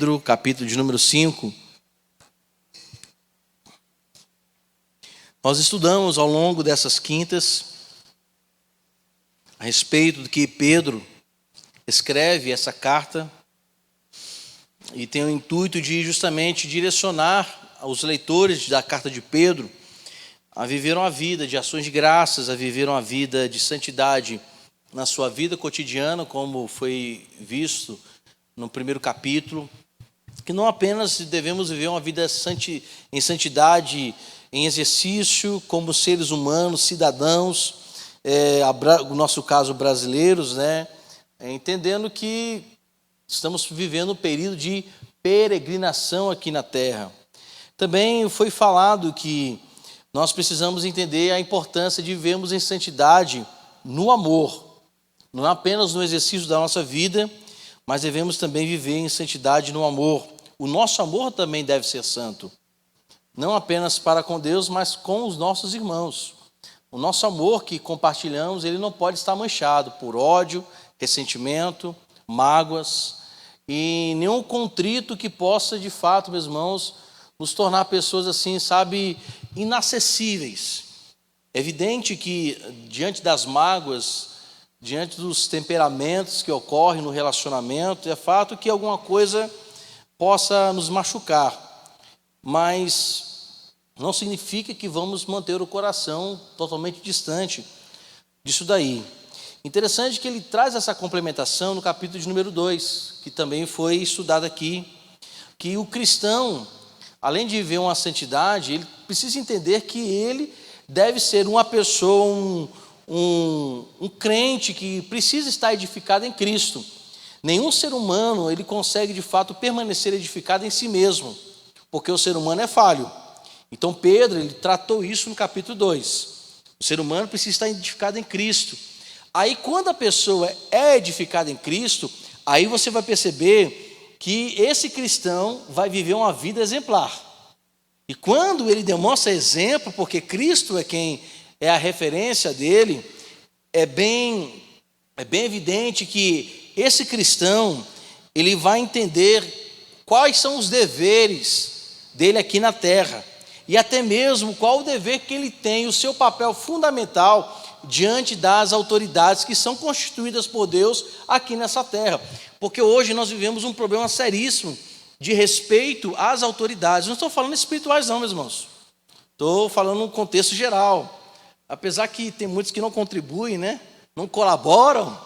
Pedro, capítulo de número 5. Nós estudamos ao longo dessas quintas a respeito do que Pedro escreve essa carta e tem o intuito de justamente direcionar os leitores da carta de Pedro a viver uma vida de ações de graças, a viver uma vida de santidade na sua vida cotidiana, como foi visto no primeiro capítulo, que não apenas devemos viver uma vida em santidade, em exercício, como seres humanos, cidadãos, no nosso caso brasileiros, né? Entendendo que estamos vivendo um período de peregrinação aqui na terra. Também foi falado que nós precisamos entender a importância de vivermos em santidade no amor, não apenas no exercício da nossa vida, mas devemos também viver em santidade no amor. O nosso amor também deve ser santo, não apenas para com Deus, mas com os nossos irmãos. O nosso amor que compartilhamos, ele não pode estar manchado por ódio, ressentimento, mágoas e nenhum contrito que possa, de fato, meus irmãos, nos tornar pessoas assim, sabe, inacessíveis. É evidente que, diante das mágoas, diante dos temperamentos que ocorrem no relacionamento, é fato que alguma coisa possa nos machucar, mas não significa que vamos manter o coração totalmente distante disso daí. Interessante que ele traz essa complementação no capítulo de número 2, que também foi estudado aqui, que o cristão, além de viver uma santidade, ele precisa entender que ele deve ser uma pessoa, um crente que precisa estar edificado em Cristo. Nenhum ser humano ele consegue de fato permanecer edificado em si mesmo, porque o ser humano é falho. Então Pedro ele tratou isso no capítulo 2. O ser humano precisa estar edificado em Cristo. Aí quando a pessoa é edificada em Cristo, aí você vai perceber que esse cristão vai viver uma vida exemplar. E quando ele demonstra exemplo, porque Cristo é quem é a referência dele, é bem evidente que esse cristão, ele vai entender quais são os deveres dele aqui na terra, e até mesmo qual o dever que ele tem, o seu papel fundamental diante das autoridades que são constituídas por Deus aqui nessa terra. Porque hoje nós vivemos um problema seríssimo de respeito às autoridades. Não estou falando espirituais não, meus irmãos. Estou falando num contexto geral. Apesar que tem muitos que não contribuem, né? Não colaboram,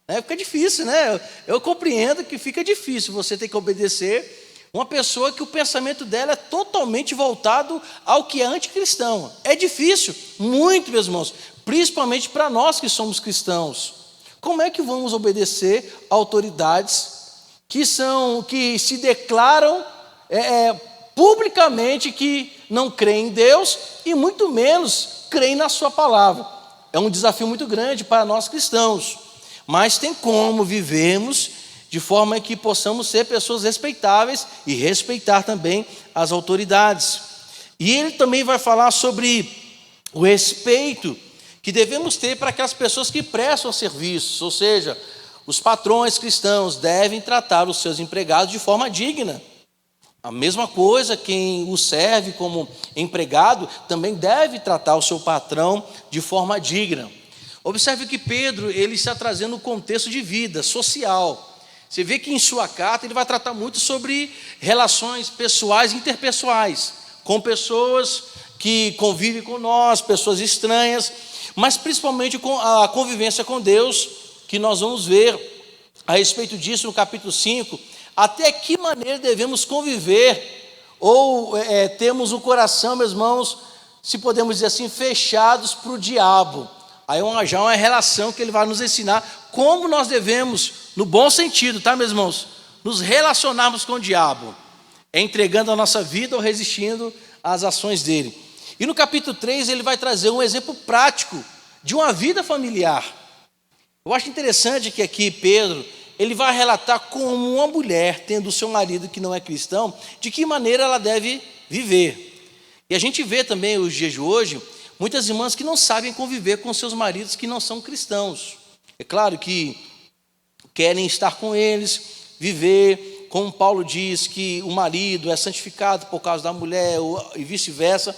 né? Fica difícil, né? Eu compreendo que fica difícil você ter que obedecer uma pessoa que o pensamento dela é totalmente voltado ao que é anticristão. É difícil, muito, meus irmãos, principalmente para nós que somos cristãos. Como é que vamos obedecer a autoridades que se declaram publicamente que não creem em Deus e muito menos creem na sua palavra? É um desafio muito grande para nós cristãos, mas tem como vivermos de forma que possamos ser pessoas respeitáveis e respeitar também as autoridades. E ele também vai falar sobre o respeito que devemos ter para aquelas pessoas que prestam serviços, ou seja, os patrões cristãos devem tratar os seus empregados de forma digna. A mesma coisa, quem o serve como empregado também deve tratar o seu patrão de forma digna. Observe que Pedro ele está trazendo um contexto de vida social. Você vê que em sua carta ele vai tratar muito sobre relações pessoais e interpessoais, com pessoas que convivem com nós, pessoas estranhas, mas principalmente com a convivência com Deus, que nós vamos ver a respeito disso no capítulo 5, até que maneira devemos conviver, ou temos o coração, meus irmãos, se podemos dizer assim, fechados para o diabo. Aí já é uma relação que ele vai nos ensinar como nós devemos, no bom sentido, tá, meus irmãos, nos relacionarmos com o diabo, entregando a nossa vida ou resistindo às ações dele. E no capítulo 3 ele vai trazer um exemplo prático de uma vida familiar. Eu acho interessante que aqui Pedro, ele vai relatar como uma mulher, tendo o seu marido que não é cristão, de que maneira ela deve viver. E a gente vê também, os dias de hoje, muitas irmãs que não sabem conviver com seus maridos que não são cristãos. É claro que querem estar com eles, viver como Paulo diz, que o marido é santificado por causa da mulher e vice-versa.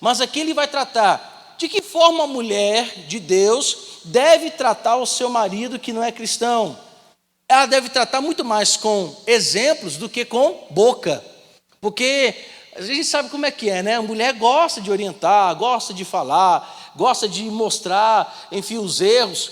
Mas aqui ele vai tratar de que forma a mulher de Deus deve tratar o seu marido que não é cristão. Ela deve tratar muito mais com exemplos do que com boca. Porque a gente sabe como é que é, né? A mulher gosta de orientar, gosta de falar, gosta de mostrar, enfim, os erros.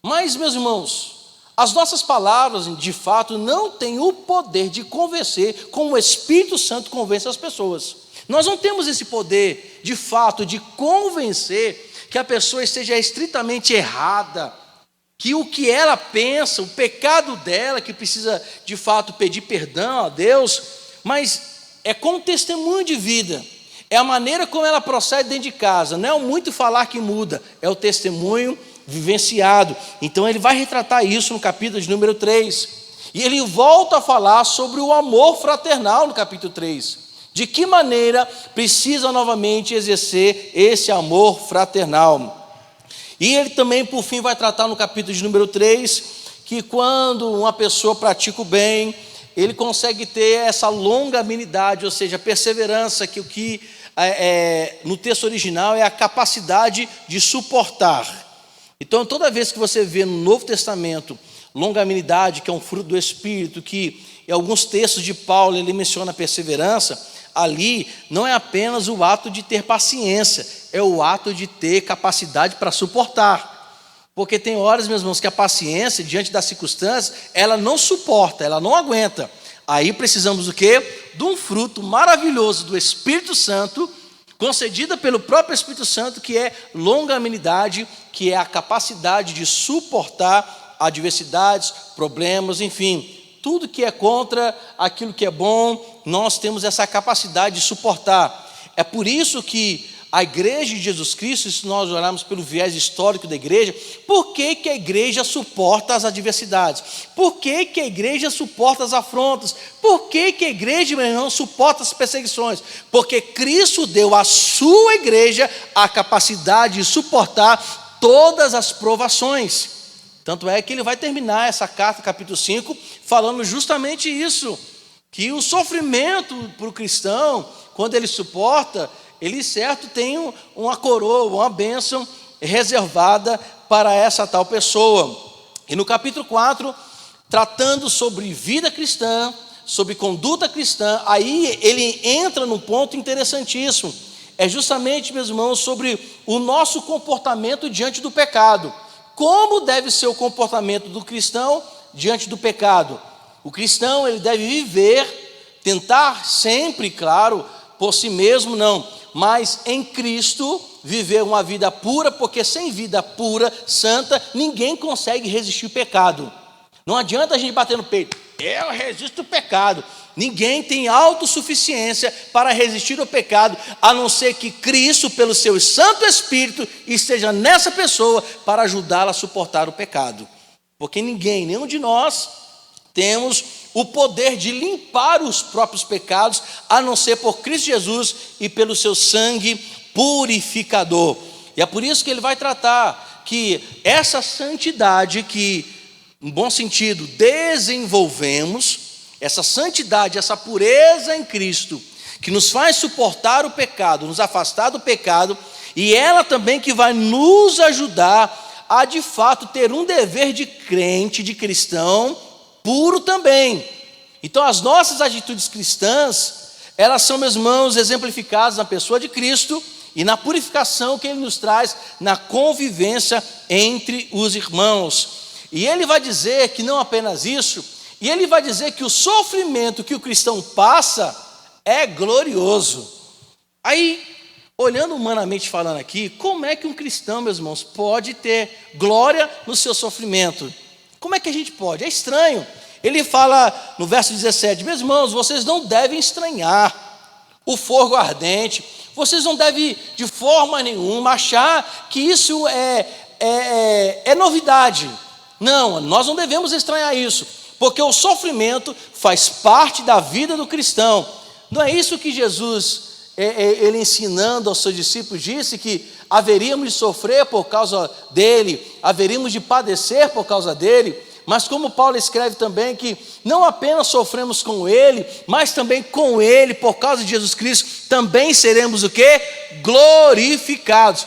Mas, meus irmãos, as nossas palavras, de fato, não têm o poder de convencer como o Espírito Santo convence as pessoas. Nós não temos esse poder, de fato, de convencer que a pessoa esteja estritamente errada, que o que ela pensa, o pecado dela, que precisa, de fato, pedir perdão a Deus, mas é com o testemunho de vida, é a maneira como ela procede dentro de casa, não é o muito falar que muda, é o testemunho vivenciado. Então ele vai retratar isso no capítulo de número 3, e ele volta a falar sobre o amor fraternal no capítulo 3, de que maneira precisa novamente exercer esse amor fraternal. E ele também, por fim, vai tratar no capítulo de número 3, que quando uma pessoa pratica o bem, ele consegue ter essa longanimidade, ou seja, a perseverança, que o que no texto original é a capacidade de suportar. Então, toda vez que você vê no Novo Testamento longanimidade, que é um fruto do Espírito, que em alguns textos de Paulo ele menciona a perseverança, ali não é apenas o ato de ter paciência, é o ato de ter capacidade para suportar. Porque tem horas, meus irmãos, que a paciência, diante das circunstâncias, ela não suporta, ela não aguenta. Aí precisamos do quê? De um fruto maravilhoso do Espírito Santo, concedida pelo próprio Espírito Santo, que é longanimidade, que é a capacidade de suportar adversidades, problemas, enfim, tudo que é contra aquilo que é bom, nós temos essa capacidade de suportar. É por isso que a igreja de Jesus Cristo, se nós olharmos pelo viés histórico da igreja, por que que a igreja suporta as adversidades? Por que que a igreja suporta as afrontas? Por que que a igreja, meu irmão, suporta as perseguições? Porque Cristo deu à sua igreja a capacidade de suportar todas as provações. Tanto é que ele vai terminar essa carta, capítulo 5, falando justamente isso, que o sofrimento para o cristão, quando ele suporta, ele certo tem uma coroa, uma bênção reservada para essa tal pessoa. E no capítulo 4, tratando sobre vida cristã, sobre conduta cristã, aí ele entra num ponto interessantíssimo. É justamente, meus irmãos, sobre o nosso comportamento diante do pecado. Como deve ser o comportamento do cristão diante do pecado? O cristão, ele deve viver, tentar sempre, claro, por si mesmo, não, mas em Cristo viver uma vida pura, porque sem vida pura, santa, ninguém consegue resistir ao pecado. Não adianta a gente bater no peito, eu resisto ao pecado. Ninguém tem autossuficiência para resistir ao pecado, a não ser que Cristo, pelo seu Santo Espírito, esteja nessa pessoa para ajudá-la a suportar o pecado. Porque ninguém, nenhum de nós, temos o poder de limpar os próprios pecados, a não ser por Cristo Jesus e pelo seu sangue purificador. E é por isso que ele vai tratar que essa santidade que, em bom sentido, desenvolvemos, essa santidade, essa pureza em Cristo, que nos faz suportar o pecado, nos afastar do pecado, e ela também que vai nos ajudar a, de fato, ter um dever de crente, de cristão, puro também. Então as nossas atitudes cristãs, elas são, meus irmãos, exemplificadas na pessoa de Cristo e na purificação que Ele nos traz na convivência entre os irmãos. E Ele vai dizer que não apenas isso, e Ele vai dizer que o sofrimento que o cristão passa é glorioso. Aí, olhando humanamente falando aqui, como é que um cristão, meus irmãos, pode ter glória no seu sofrimento? Como é que a gente pode? É estranho. Ele fala no verso 17, meus irmãos, vocês não devem estranhar o fogo ardente, vocês não devem de forma nenhuma achar que isso é novidade. Não, nós não devemos estranhar isso, porque o sofrimento faz parte da vida do cristão. Não é isso que Jesus, ele ensinando aos seus discípulos, disse que haveríamos de sofrer por causa dele, haveríamos de padecer por causa dele. mas como Paulo escreve também que não apenas sofremos com ele, mas também com ele, por causa de Jesus Cristo, também seremos o quê? Glorificados.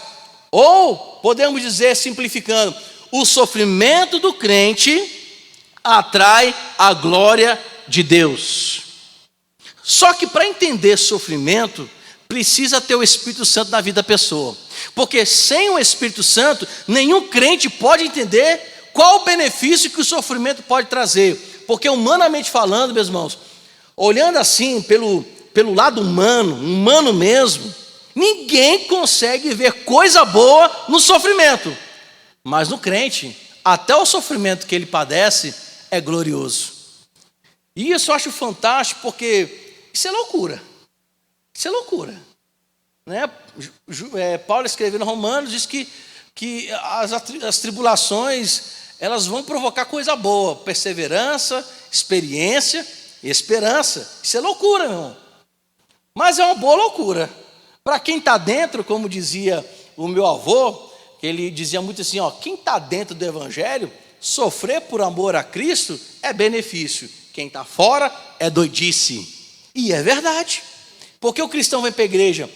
Ou, podemos dizer, simplificando, o sofrimento do crente atrai a glória de Deus. Só que para entender sofrimento, precisa ter o Espírito Santo na vida da pessoa. Porque sem o Espírito Santo, nenhum crente pode entender qual o benefício que o sofrimento pode trazer. Porque humanamente falando, meus irmãos, olhando assim pelo lado humano mesmo, ninguém consegue ver coisa boa no sofrimento. Mas no crente, até o sofrimento que ele padece é glorioso. E isso eu acho fantástico, porque isso é loucura. Isso é loucura, né? Paulo escrevendo Romanos diz que as tribulações, elas vão provocar coisa boa, perseverança, experiência e esperança. Isso é loucura, meu irmão. Mas é uma boa loucura. Para quem está dentro, como dizia o meu avô, ele dizia muito assim, quem está dentro do Evangelho, sofrer por amor a Cristo é benefício. Quem está fora é doidice. E é verdade. Porque o cristão vem para a igreja,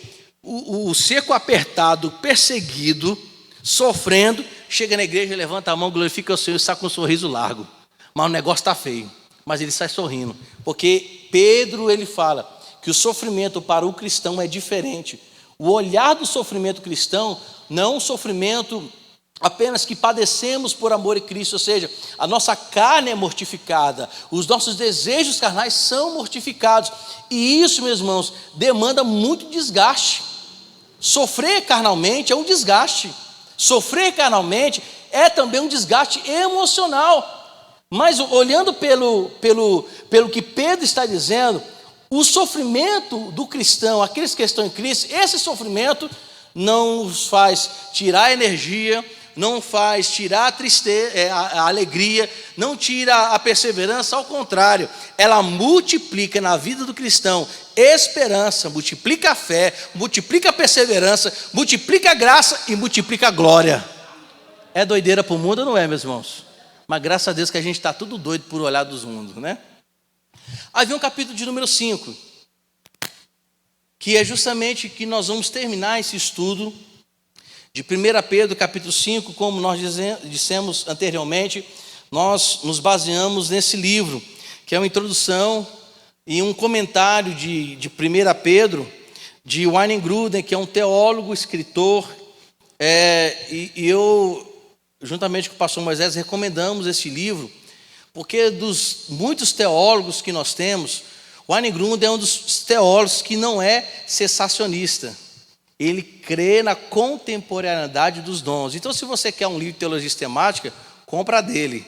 o seco apertado, perseguido, sofrendo, chega na igreja, levanta a mão, glorifica o Senhor e sai com um sorriso largo. Mas o negócio está feio, mas ele sai sorrindo. Porque Pedro, ele fala que o sofrimento para o cristão é diferente. O olhar do sofrimento cristão não é um sofrimento apenas que padecemos por amor a Cristo, ou seja, a nossa carne é mortificada, os nossos desejos carnais são mortificados, e isso, meus irmãos, demanda muito desgaste. Sofrer carnalmente é um desgaste, sofrer carnalmente é também um desgaste emocional, mas olhando pelo que Pedro está dizendo, o sofrimento do cristão, aqueles que estão em Cristo, esse sofrimento não os faz tirar a energia, não faz tirar a tristeza, a alegria, não tira a perseverança, ao contrário, ela multiplica na vida do cristão esperança, multiplica a fé, multiplica a perseverança, multiplica a graça e multiplica a glória. É doideira para o mundo, não é, meus irmãos? Mas graças a Deus que a gente está tudo doido por olhar dos mundos, né? Aí vem o capítulo de número 5, que é justamente que nós vamos terminar esse estudo de 1 Pedro, capítulo 5, como nós dissemos anteriormente, nós nos baseamos nesse livro, que é uma introdução e um comentário de 1 Pedro, de Wayne Grudem, que é um teólogo, escritor, e eu, juntamente com o pastor Moisés, recomendamos esse livro, porque dos muitos teólogos que nós temos, Wayne Grudem é um dos teólogos que não é cessacionista. Ele crê na contemporaneidade dos dons. Então, se você quer um livro de teologia sistemática, compra dele.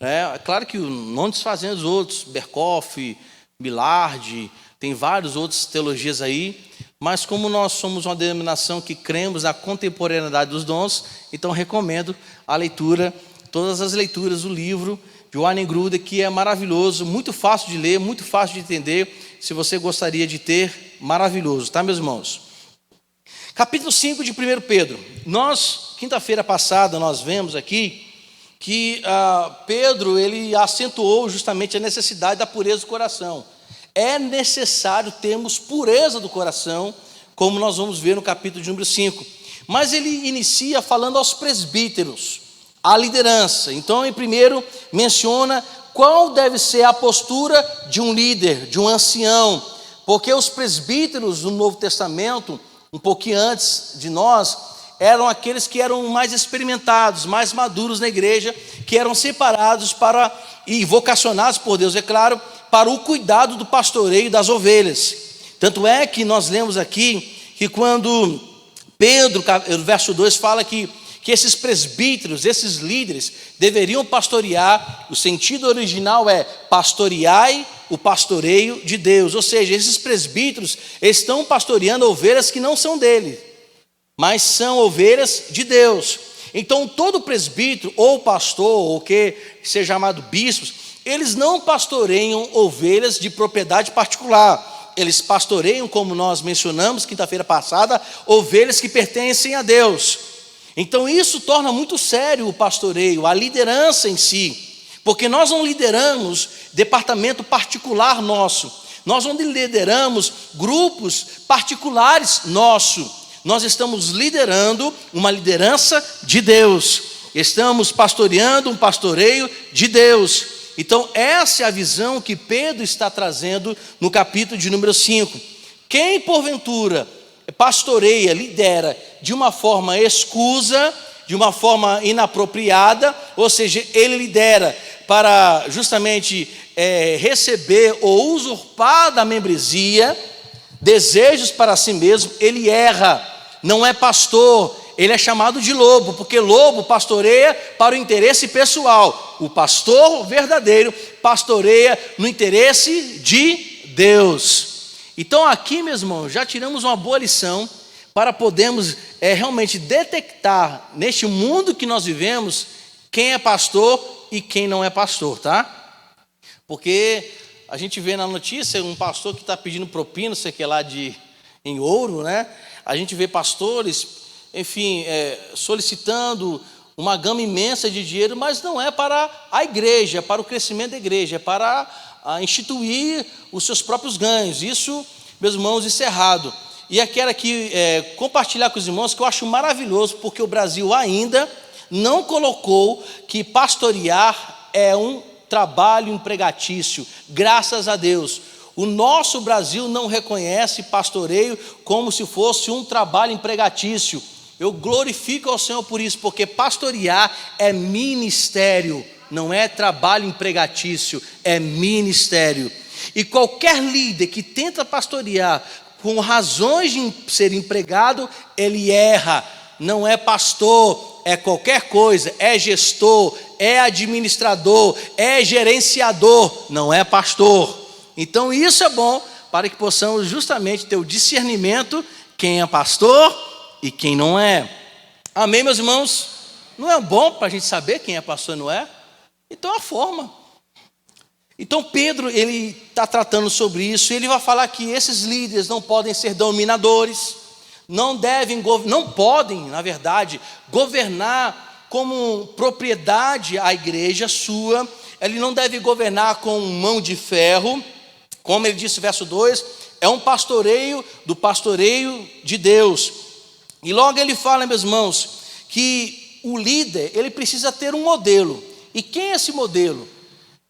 É claro que não desfazendo os outros, Berkoff, Millard, tem vários outros teologias aí, mas como nós somos uma denominação que cremos na contemporaneidade dos dons, então recomendo a leitura, todas as leituras do livro de Wayne Grudem, que é maravilhoso, muito fácil de ler, muito fácil de entender. Se você gostaria de ter, maravilhoso, tá, meus irmãos? Capítulo 5 de 1 Pedro. Quinta-feira passada, nós vemos aqui que Pedro, ele acentuou justamente a necessidade da pureza do coração. É necessário termos pureza do coração, como nós vamos ver no capítulo de número 5. Mas ele inicia falando aos presbíteros, à liderança. Então, em primeiro, menciona qual deve ser a postura de um líder, de um ancião, porque os presbíteros do Novo Testamento, um pouquinho antes de nós, eram aqueles que eram mais experimentados, mais maduros na igreja, que eram separados e vocacionados por Deus, é claro, para o cuidado do pastoreio das ovelhas. Tanto é que nós lemos aqui, que quando Pedro, no verso 2, fala que esses presbíteros, esses líderes, deveriam pastorear, o sentido original é pastoreai o pastoreio de Deus, ou seja, esses presbíteros estão pastoreando ovelhas que não são dele, mas são ovelhas de Deus. Então todo presbítero ou pastor, ou que seja chamado bispos, eles não pastoreiam ovelhas de propriedade particular, eles pastoreiam, como nós mencionamos quinta-feira passada, ovelhas que pertencem a Deus. Então isso torna muito sério o pastoreio, a liderança em si. Porque nós não lideramos departamento particular nosso, nós não lideramos grupos particulares nosso, nós estamos liderando uma liderança de Deus, estamos pastoreando um pastoreio de Deus. Então essa é a visão que Pedro está trazendo no capítulo de número 5. Quem porventura pastoreia, lidera de uma forma escusa, de uma forma inapropriada, ou seja, ele lidera para justamente receber ou usurpar da membresia desejos para si mesmo, ele erra, não é pastor, ele é chamado de lobo, porque lobo pastoreia para o interesse pessoal, o pastor verdadeiro pastoreia no interesse de Deus. Então aqui, meus irmãos, já tiramos uma boa lição para podermos realmente detectar neste mundo que nós vivemos quem é pastor e quem não é pastor, tá? Porque a gente vê na notícia um pastor que está pedindo propina, sei que lá em ouro, né? A gente vê pastores, enfim, solicitando uma gama imensa de dinheiro, mas não é para a igreja, é para o crescimento da igreja, é para instituir os seus próprios ganhos. Isso, meus irmãos, isso é errado. E eu quero aqui compartilhar com os irmãos que eu acho maravilhoso, porque o Brasil ainda não colocou que pastorear é um trabalho empregatício, graças a Deus. O nosso Brasil não reconhece pastoreio como se fosse um trabalho empregatício. Eu glorifico ao Senhor por isso, porque pastorear é ministério, não é trabalho empregatício, é ministério. E qualquer líder que tenta pastorear com razões de ser empregado, ele erra, não é pastor, é qualquer coisa, é gestor, é administrador, é gerenciador, não é pastor. Então isso é bom para que possamos justamente ter o discernimento quem é pastor e quem não é. Amém, meus irmãos? Não é bom para a gente saber quem é pastor e não é? Então é a forma. Então Pedro, ele está tratando sobre isso, e ele vai falar que esses líderes não podem ser dominadores, não podem, na verdade, governar como propriedade a igreja sua, ele não deve governar com mão de ferro, como ele disse no verso 2, é um pastoreio do pastoreio de Deus. E logo ele fala, meus irmãos, que o líder, ele precisa ter um modelo. E quem é esse modelo?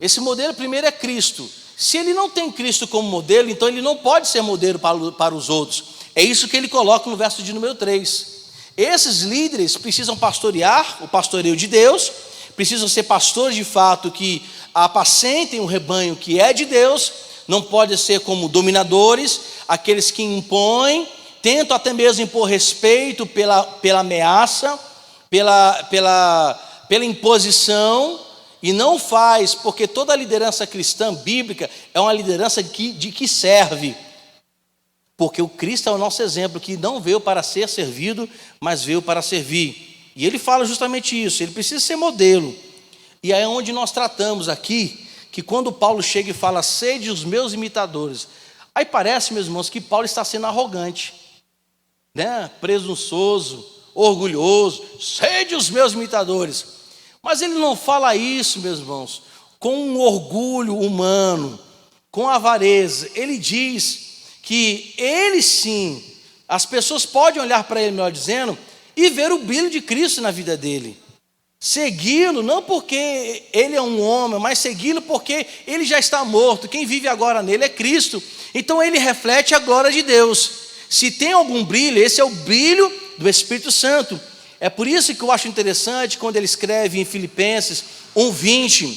Esse modelo primeiro é Cristo. Se ele não tem Cristo como modelo, então ele não pode ser modelo para os outros. É isso que ele coloca no verso de número 3. Esses líderes precisam pastorear o pastoreio de Deus, precisam ser pastores de fato que apacentem o rebanho que é de Deus, não podem ser como dominadores, aqueles que impõem, tentam até mesmo impor respeito pela ameaça, pela imposição, e não faz, porque toda a liderança cristã bíblica é uma liderança de que serve. Porque o Cristo é o nosso exemplo, que não veio para ser servido, mas veio para servir. E ele fala justamente isso, ele precisa ser modelo. E aí é onde nós tratamos aqui, que quando Paulo chega e fala, sede os meus imitadores, aí parece, meus irmãos, que Paulo está sendo arrogante, né? Presunçoso, orgulhoso, sede os meus imitadores. Mas ele não fala isso, meus irmãos, com um orgulho humano, com avareza. Ele diz que ele sim, as pessoas podem olhar para ele, melhor dizendo, e ver o brilho de Cristo na vida dele. Segui-lo, não porque ele é um homem, mas segui-lo porque ele já está morto. Quem vive agora nele é Cristo. Então ele reflete a glória de Deus. Se tem algum brilho, esse é o brilho do Espírito Santo. É por isso que eu acho interessante quando ele escreve em Filipenses 1:20,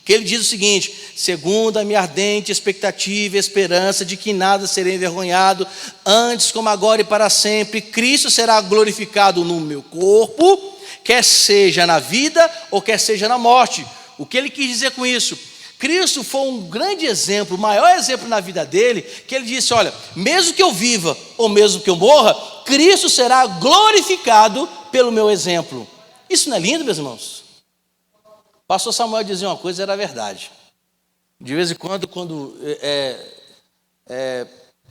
que ele diz o seguinte: segundo a minha ardente expectativa e esperança de que em nada serei envergonhado, antes como agora e para sempre, Cristo será glorificado no meu corpo, quer seja na vida ou quer seja na morte. O que ele quis dizer com isso? Cristo foi um grande exemplo, o maior exemplo na vida dele, que ele disse, olha, mesmo que eu viva ou mesmo que eu morra, Cristo será glorificado pelo meu exemplo. Isso não é lindo, meus irmãos? Pastor Samuel dizia uma coisa, era verdade. De vez em quando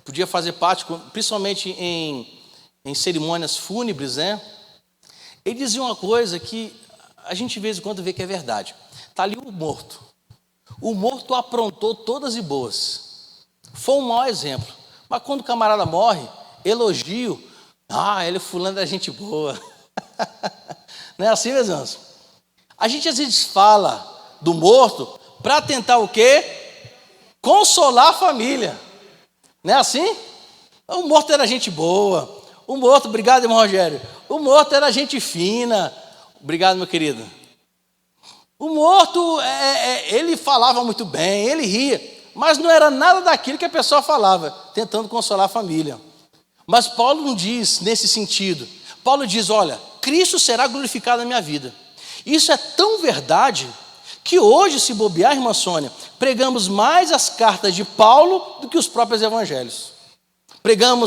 podia fazer parte, principalmente em cerimônias fúnebres, né? Ele dizia uma coisa que a gente de vez em quando vê que é verdade. Está ali o morto. O morto aprontou todas e boas. Foi um mau exemplo. Mas quando o camarada morre, elogio. Ele fulano é gente boa. Não é assim, meus irmãos? A gente às vezes fala do morto para tentar o quê? Consolar a família. Não é assim? O morto era gente boa. O morto, obrigado, irmão Rogério. O morto era gente fina. Obrigado, meu querido. O morto, ele falava muito bem, ele ria. Mas não era nada daquilo que a pessoa falava, tentando consolar a família. Mas Paulo não diz nesse sentido. Paulo diz, olha, Cristo será glorificado na minha vida. Isso é tão verdade que hoje, se bobear, irmã Sônia, pregamos mais as cartas de Paulo do que os próprios evangelhos.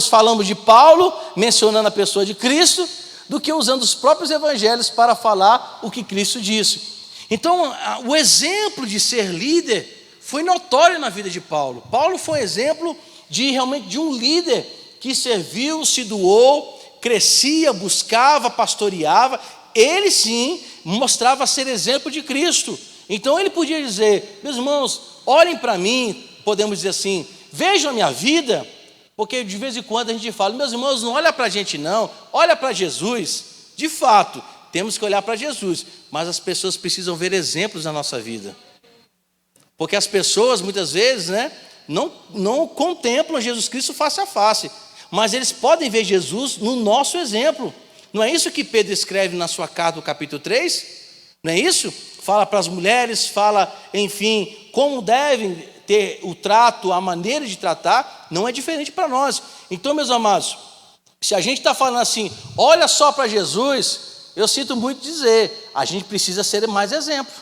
Falamos de Paulo, mencionando a pessoa de Cristo, do que usando os próprios evangelhos para falar o que Cristo disse. Então, o exemplo de ser líder foi notório na vida de Paulo. Paulo foi um exemplo realmente de um líder que serviu, se doou, crescia, buscava, pastoreava. Ele sim mostrava ser exemplo de Cristo. Então ele podia dizer, meus irmãos, olhem para mim, podemos dizer assim, vejam a minha vida, porque de vez em quando a gente fala, meus irmãos, não olha para a gente não, olha para Jesus. De fato, temos que olhar para Jesus, mas as pessoas precisam ver exemplos na nossa vida. Porque as pessoas muitas vezes, não contemplam Jesus Cristo face a face, mas eles podem ver Jesus no nosso exemplo. Não é isso que Pedro escreve na sua carta, no capítulo 3? Não é isso? Fala para as mulheres, fala, enfim, como devem ter o trato, a maneira de tratar, não é diferente para nós. Então, meus amados, se a gente está falando assim, olha só para Jesus, eu sinto muito dizer, a gente precisa ser mais exemplo.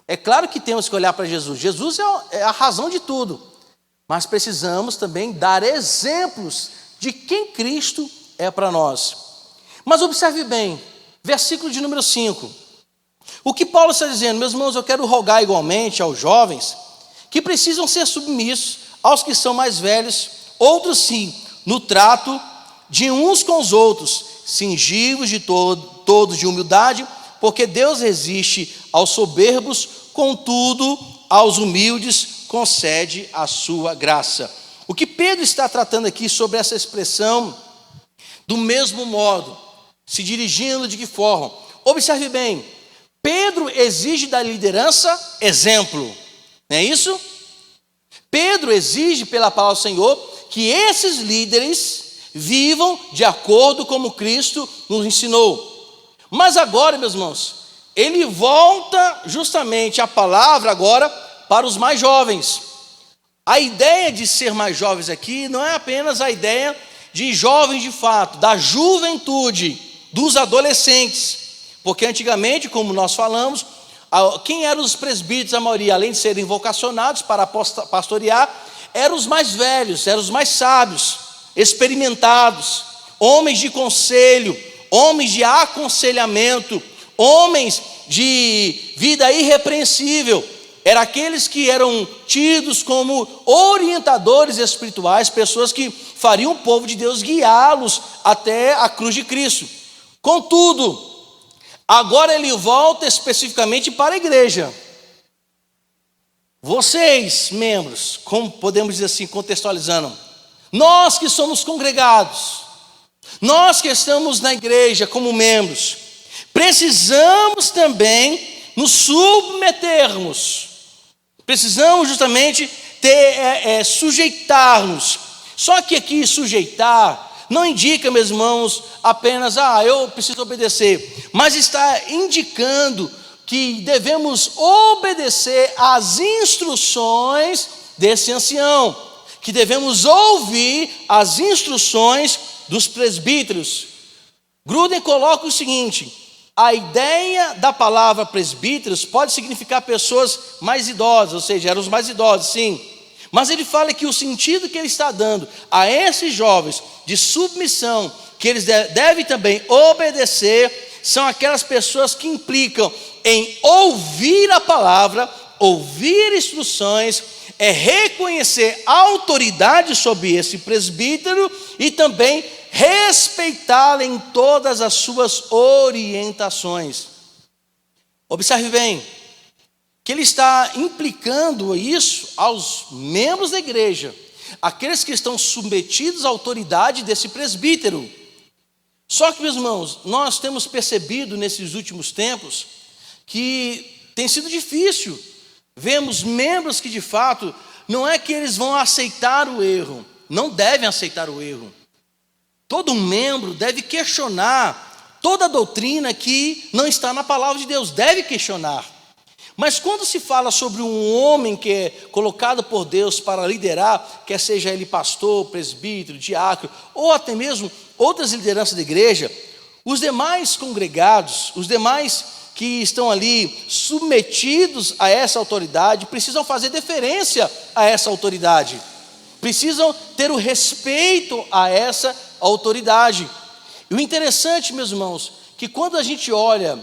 É claro que temos que olhar para Jesus. Jesus é a razão de tudo. Mas precisamos também dar exemplos de quem Cristo é para nós. Mas observe bem, versículo de número 5. O que Paulo está dizendo, meus irmãos, eu quero rogar igualmente aos jovens que precisam ser submissos aos que são mais velhos, outros sim, no trato de uns com os outros, cingivos de todos de humildade, porque Deus resiste aos soberbos, contudo, aos humildes concede a sua graça. O que Pedro está tratando aqui sobre essa expressão, do mesmo modo, se dirigindo de que forma? Observe bem, Pedro exige da liderança exemplo, não é isso? Pedro exige pela palavra do Senhor que esses líderes vivam de acordo como Cristo nos ensinou. Mas agora, meus irmãos, ele volta justamente a palavra agora para os mais jovens. A ideia de ser mais jovens aqui não é apenas a ideia de jovens de fato, da juventude, dos adolescentes. Porque antigamente, como nós falamos, quem eram os presbíteros, a maioria, além de serem vocacionados para pastorear, eram os mais velhos, eram os mais sábios, experimentados, homens de conselho, homens de aconselhamento, homens de vida irrepreensível. Eram aqueles que eram tidos como orientadores espirituais, pessoas que fariam o povo de Deus guiá-los até a cruz de Cristo. Contudo, agora ele volta especificamente para a igreja. Vocês, membros, como podemos dizer assim, contextualizando, nós que somos congregados, nós que estamos na igreja como membros, precisamos também nos submetermos, precisamos justamente sujeitar-nos. Só que aqui sujeitar não indica, meus irmãos, apenas, eu preciso obedecer, mas está indicando que devemos obedecer às instruções desse ancião, que devemos ouvir as instruções dos presbíteros. Gruden coloca o seguinte: a ideia da palavra presbíteros pode significar pessoas mais idosas, ou seja, eram os mais idosos, sim. Mas ele fala que o sentido que ele está dando a esses jovens de submissão, que eles devem também obedecer, são aquelas pessoas que implicam em ouvir a palavra, ouvir instruções, reconhecer a autoridade sobre esse presbítero e também respeitá-lo em todas as suas orientações. Observe bem, que ele está implicando isso aos membros da igreja, aqueles que estão submetidos à autoridade desse presbítero. Só que, meus irmãos, nós temos percebido nesses últimos tempos que tem sido difícil. Vemos membros que de fato, não é que eles vão aceitar o erro, não devem aceitar o erro. Todo membro deve questionar toda a doutrina que não está na palavra de Deus, deve questionar. Mas quando se fala sobre um homem que é colocado por Deus para liderar, quer seja ele pastor, presbítero, diácono, ou até mesmo outras lideranças da igreja, os demais congregados, os demais que estão ali submetidos a essa autoridade, precisam fazer deferência a essa autoridade, precisam ter o respeito a essa autoridade. E o interessante, meus irmãos, que quando a gente olha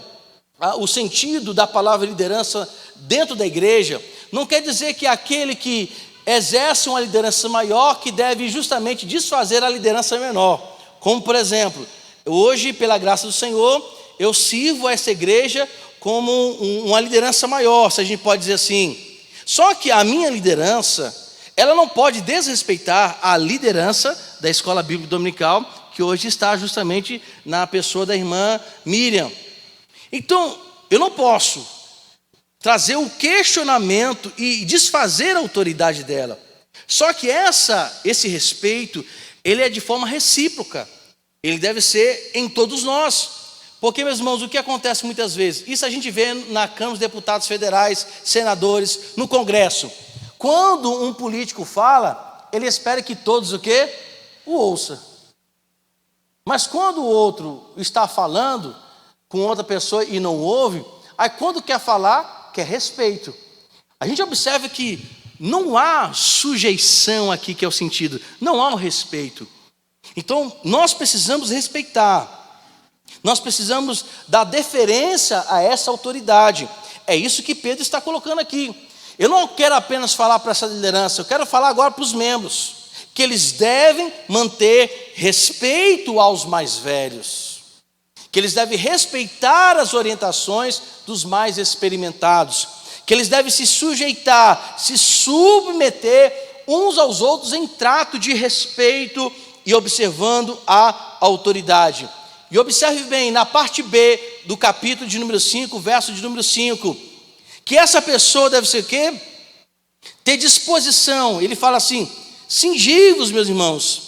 o sentido da palavra liderança dentro da igreja, não quer dizer que aquele que exerce uma liderança maior que deve justamente desfazer a liderança menor. Como por exemplo, hoje pela graça do Senhor, eu sirvo essa igreja como uma liderança maior, se a gente pode dizer assim. Só que a minha liderança, ela não pode desrespeitar a liderança da Escola Bíblica Dominical, que hoje está justamente na pessoa da irmã Miriam. Então, eu não posso trazer o questionamento e desfazer a autoridade dela. Só que esse respeito, ele é de forma recíproca. Ele deve ser em todos nós. Porque, meus irmãos, o que acontece muitas vezes? Isso a gente vê na Câmara dos Deputados Federais, senadores, no Congresso. Quando um político fala, ele espera que todos o quê? O ouça. Mas quando o outro está falando com outra pessoa e não ouve, aí quando quer falar, quer respeito. A gente observa que não há sujeição aqui, que é o sentido, não há o respeito. Então, nós precisamos respeitar, nós precisamos dar deferência a essa autoridade. É isso que Pedro está colocando aqui. Eu não quero apenas falar para essa liderança, eu quero falar agora para os membros, que eles devem manter respeito aos mais velhos, que eles devem respeitar as orientações dos mais experimentados, que eles devem se sujeitar, se submeter uns aos outros em trato de respeito e observando a autoridade. E observe bem, na parte B do capítulo de número 5, verso de número 5, que essa pessoa deve ser o quê? Ter disposição. Ele fala assim: cingivos, meus irmãos,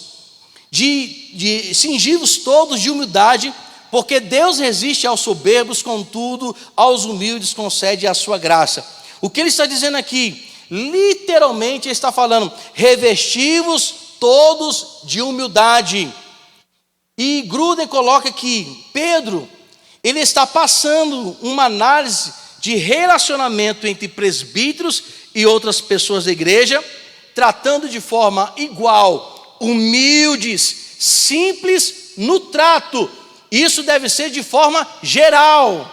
cingivos todos de humildade, porque Deus resiste aos soberbos, contudo, aos humildes concede a sua graça. O que ele está dizendo aqui? Literalmente ele está falando: revestivos todos de humildade. E Gruden coloca que Pedro, ele está passando uma análise de relacionamento entre presbíteros e outras pessoas da igreja, tratando de forma igual, humildes, simples no trato. Isso deve ser de forma geral.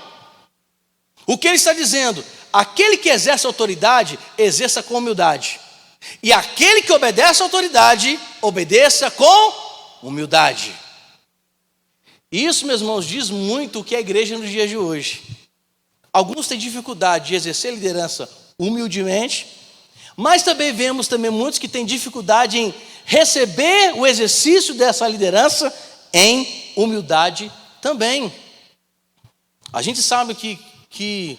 O que ele está dizendo? Aquele que exerce autoridade, exerça com humildade. E aquele que obedece à autoridade, obedeça com humildade. Isso, meus irmãos, diz muito o que é a igreja nos dias de hoje. Alguns têm dificuldade de exercer liderança humildemente, mas também vemos muitos que têm dificuldade em receber o exercício dessa liderança em humildade também. A gente sabe que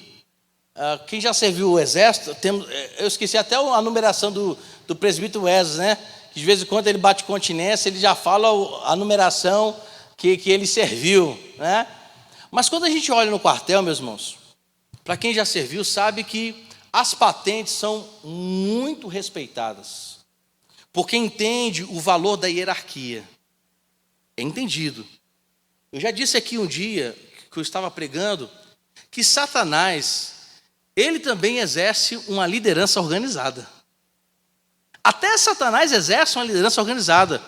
quem já serviu o exército, eu esqueci até a numeração do presbítero Wesley, né? Que de vez em quando ele bate continência, ele já fala a numeração que ele serviu, né? Mas quando a gente olha no quartel, meus irmãos, para quem já serviu, sabe que as patentes são muito respeitadas, porque entende o valor da hierarquia. É entendido. Eu já disse aqui um dia, que eu estava pregando, que Satanás, ele também exerce uma liderança organizada. Até Satanás exerce uma liderança organizada.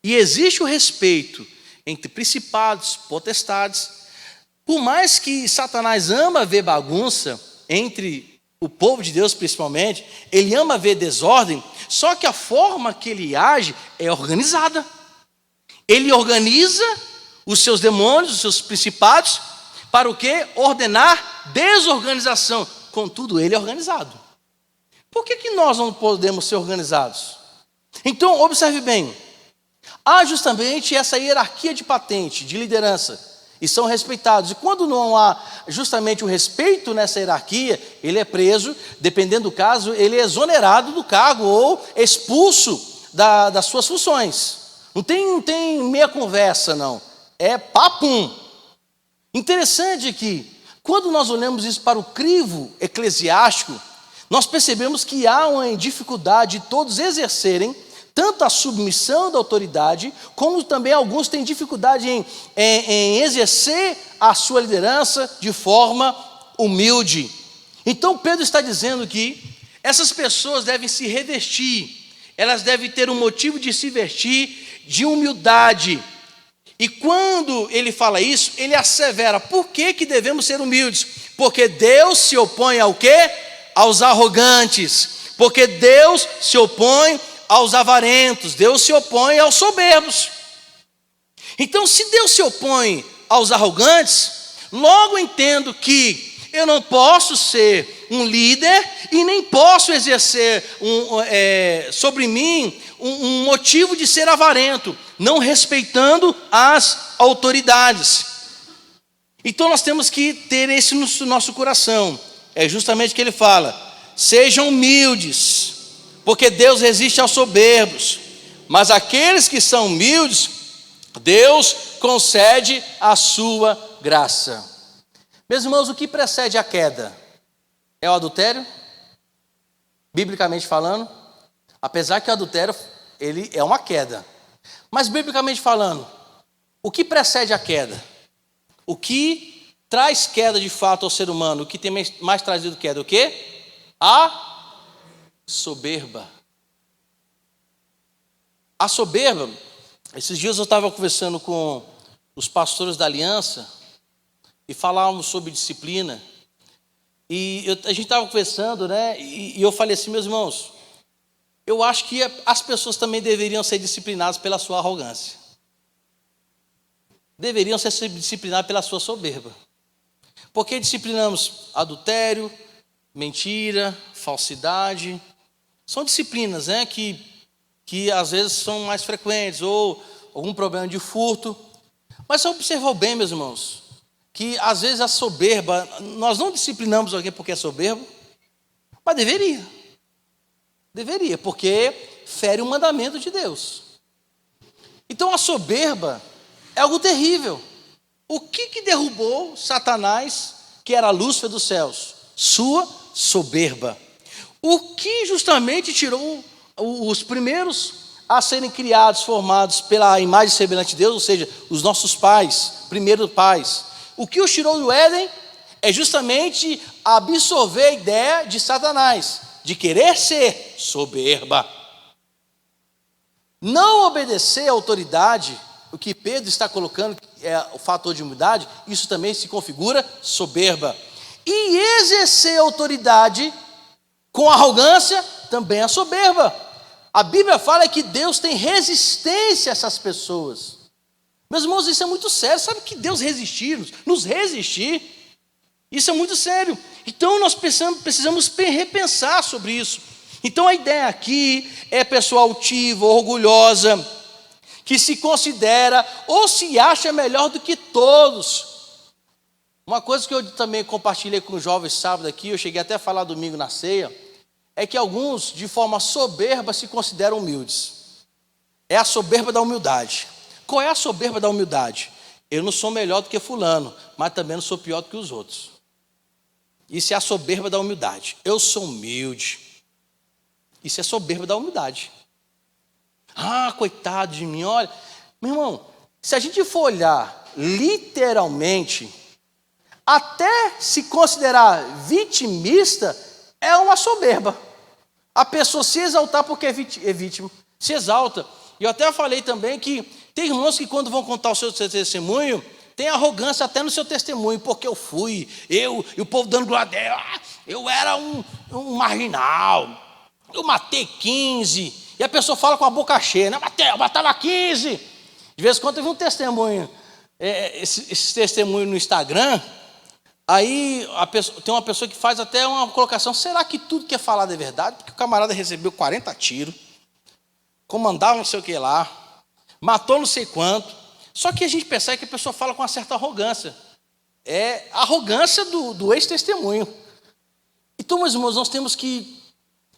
E existe o respeito entre principados, potestades. Por mais que Satanás ama ver bagunça entre o povo de Deus principalmente, ele ama ver desordem, só que a forma que ele age é organizada. Ele organiza os seus demônios, os seus principados, para o quê? Ordenar desorganização. contudo, ele é organizado. Por que nós não podemos ser organizados? Então, observe bem, há justamente essa hierarquia de patente, de liderança, e são respeitados. E quando não há justamente o respeito nessa hierarquia, ele é preso, dependendo do caso, ele é exonerado do cargo ou expulso das suas funções. Não tem meia conversa, não. É papum. Interessante que, quando nós olhamos isso para o crivo eclesiástico, nós percebemos que há uma dificuldade de todos exercerem tanto a submissão da autoridade, como também alguns têm dificuldade em exercer a sua liderança de forma humilde. Então Pedro está dizendo que essas pessoas devem se revestir, elas devem ter um motivo de se vestir de humildade. E quando ele fala isso, ele assevera, por que devemos ser humildes? Porque Deus se opõe ao quê? Aos arrogantes. Porque Deus se opõe aos avarentos, Deus se opõe aos soberbos. Então, se Deus se opõe aos arrogantes, logo entendo que eu não posso ser um líder e nem posso exercer sobre mim um motivo de ser avarento, não respeitando as autoridades. Então nós temos que ter isso no nosso coração. É justamente o que ele fala: sejam humildes, porque Deus resiste aos soberbos, mas aqueles que são humildes, Deus concede a sua graça. Meus irmãos, o que precede a queda? É o adultério? Biblicamente falando, apesar que o adultério, ele é uma queda. Mas biblicamente falando, o que precede a queda? O que traz queda de fato ao ser humano? O que tem mais trazido queda? O quê? A soberba. A soberba, esses dias eu estava conversando com os pastores da aliança e falávamos sobre disciplina. E a gente estava conversando, né? E eu falei assim, meus irmãos, eu acho que as pessoas também deveriam ser disciplinadas pela sua arrogância. Deveriam ser disciplinadas pela sua soberba. Porque disciplinamos adultério, mentira, falsidade. São disciplinas, né, que às vezes são mais frequentes, ou algum problema de furto. Mas você observou bem, meus irmãos, que às vezes a soberba, nós não disciplinamos alguém porque é soberbo, mas deveria. Deveria, porque fere o mandamento de Deus. Então a soberba é algo terrível. O que derrubou Satanás, que era a Lúcifer dos céus? Sua soberba. O que justamente tirou os primeiros a serem criados, formados pela imagem e semelhança de Deus, ou seja, os nossos pais, primeiros pais. O que os tirou do Éden é justamente absorver a ideia de Satanás, de querer ser soberba. Não obedecer à autoridade, o que Pedro está colocando é o fator de humildade, isso também se configura soberba. E exercer autoridade com arrogância também é soberba. A Bíblia fala que Deus tem resistência a essas pessoas. Meus irmãos, isso é muito sério. Sabe que Deus nos resistir? Isso é muito sério. Então nós precisamos repensar sobre isso. Então a ideia aqui é pessoa altiva, orgulhosa, que se considera ou se acha melhor do que todos. Uma coisa que eu também compartilhei com os jovens sábado aqui, eu cheguei até a falar domingo na ceia, é que alguns, de forma soberba, se consideram humildes. É a soberba da humildade. Qual é a soberba da humildade? Eu não sou melhor do que fulano, mas também não sou pior do que os outros. Isso é a soberba da humildade. Eu sou humilde. Isso é soberba da humildade. Ah, coitado de mim, olha. Meu irmão, se a gente for olhar literalmente, até se considerar vitimista, é uma soberba. A pessoa se exaltar porque é vítima, se exalta. E eu até falei também que tem irmãos que quando vão contar o seu testemunho, tem arrogância até no seu testemunho, porque eu fui, e o povo dando glória a Deus, eu era um marginal, eu matei 15, e a pessoa fala com a boca cheia, não, eu matava 15. De vez em quando teve um testemunho, esse testemunho no Instagram, Aí tem uma pessoa que faz até uma colocação: será que tudo que é falado é verdade? Porque o camarada recebeu 40 tiros, comandava não sei o que lá, matou não sei quanto. Só que a gente percebe que a pessoa fala com uma certa arrogância. É a arrogância do ex-testemunho. Então, meus irmãos, nós temos que,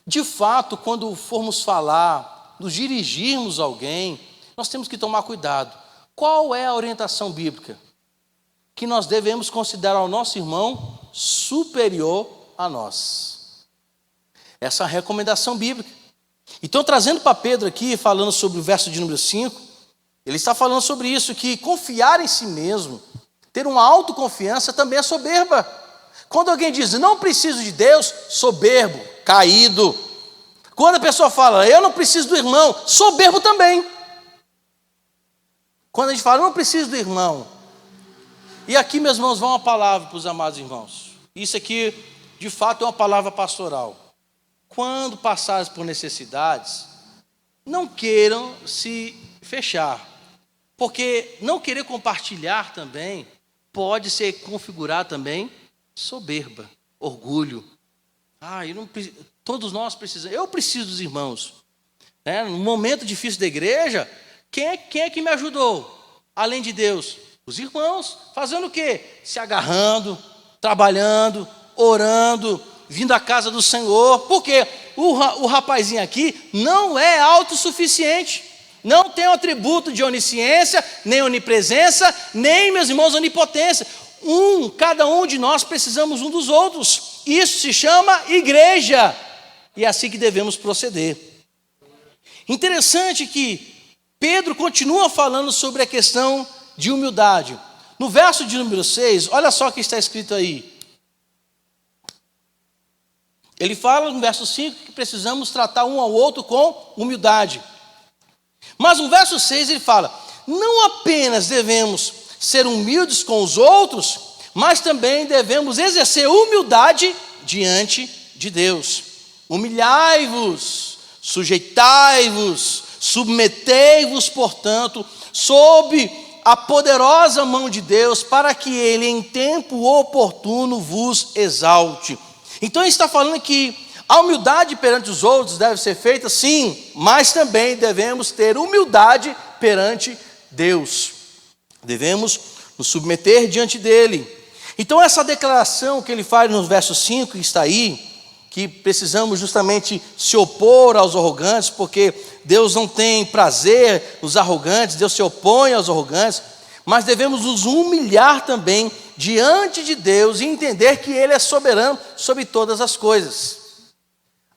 de fato, quando formos falar, nos dirigirmos a alguém, nós temos que tomar cuidado. Qual é a orientação bíblica? Que nós devemos considerar o nosso irmão superior a nós. Essa é a recomendação bíblica. Então, trazendo para Pedro aqui, falando sobre o verso de número 5, ele está falando sobre isso, que confiar em si mesmo, ter uma autoconfiança também é soberba. Quando alguém diz, não preciso de Deus, soberbo, caído. Quando a pessoa fala, eu não preciso do irmão, soberbo também. Quando a gente fala, eu não preciso do irmão. E aqui, meus irmãos, vão uma palavra para os amados irmãos. Isso aqui, de fato, é uma palavra pastoral. Quando passares por necessidades, não queiram se fechar. Porque não querer compartilhar também pode ser configurado também soberba, orgulho. Todos nós precisamos, eu preciso dos irmãos. No momento difícil da igreja, quem é que me ajudou? Além de Deus, os irmãos, fazendo o quê? Se agarrando, trabalhando, orando, vindo à casa do Senhor. Porque o rapazinho aqui não é autossuficiente. Não tem o atributo de onisciência, nem onipresença, nem, meus irmãos, onipotência. Cada um de nós precisamos um dos outros. Isso se chama igreja. E é assim que devemos proceder. Interessante que Pedro continua falando sobre a questão de humildade. No verso de número 6, olha só o que está escrito aí. Ele fala no verso 5 que precisamos tratar um ao outro com humildade. Mas no verso 6 ele fala, não apenas devemos ser humildes com os outros, mas também devemos exercer humildade diante de Deus. Humilhai-vos, sujeitai-vos, submetei-vos, portanto, sob a poderosa mão de Deus, para que Ele em tempo oportuno vos exalte. Então ele está falando que a humildade perante os outros deve ser feita, sim, mas também devemos ter humildade perante Deus. Devemos nos submeter diante dele. Então essa declaração que ele faz no verso 5, que está aí, que precisamos justamente se opor aos arrogantes, porque Deus não tem prazer nos arrogantes, Deus se opõe aos arrogantes, mas devemos nos humilhar também diante de Deus e entender que Ele é soberano sobre todas as coisas.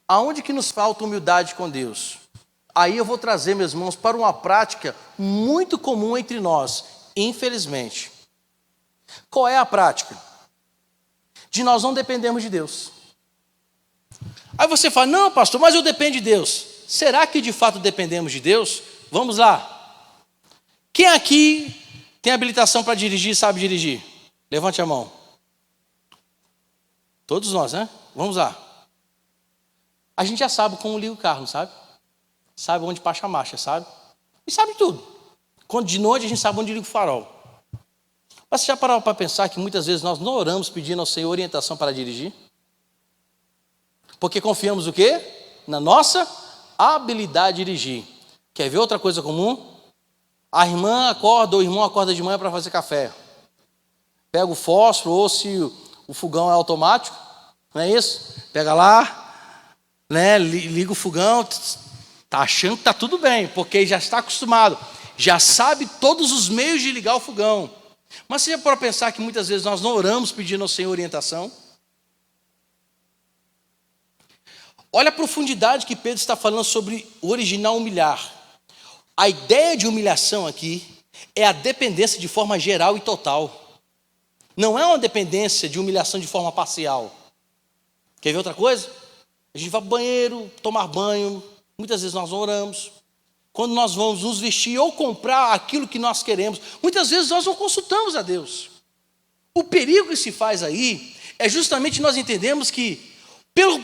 Aonde que nos falta humildade com Deus? Aí eu vou trazer, meus irmãos, para uma prática muito comum entre nós, infelizmente. Qual é a prática? De nós não dependermos de Deus. Aí você fala, não, pastor, mas eu dependo de Deus. Será que de fato dependemos de Deus? Vamos lá. Quem aqui tem habilitação para dirigir e sabe dirigir? Levante a mão. Todos nós, né? Vamos lá. A gente já sabe como liga o carro, não sabe? Sabe onde baixa a marcha, sabe? E sabe tudo. Quando de noite a gente sabe onde liga o farol. Mas você já parou para pensar que muitas vezes nós não oramos pedindo ao Senhor orientação para dirigir? Porque confiamos o quê? Na nossa habilidade de dirigir. Quer ver outra coisa comum? A irmã acorda ou o irmão acorda de manhã para fazer café. Pega o fósforo ou se o fogão é automático, não é isso? Pega lá, né, liga o fogão, está achando que está tudo bem, porque já está acostumado, já sabe todos os meios de ligar o fogão. Mas você já pode pensar que muitas vezes nós não oramos pedindo ao Senhor orientação? Olha a profundidade que Pedro está falando sobre o original humilhar. A ideia de humilhação aqui é a dependência de forma geral e total. Não é uma dependência de humilhação de forma parcial. Quer ver outra coisa? A gente vai para o banheiro, tomar banho, muitas vezes nós não oramos. Quando nós vamos nos vestir ou comprar aquilo que nós queremos, muitas vezes nós não consultamos a Deus. O perigo que se faz aí é justamente nós entendemos que,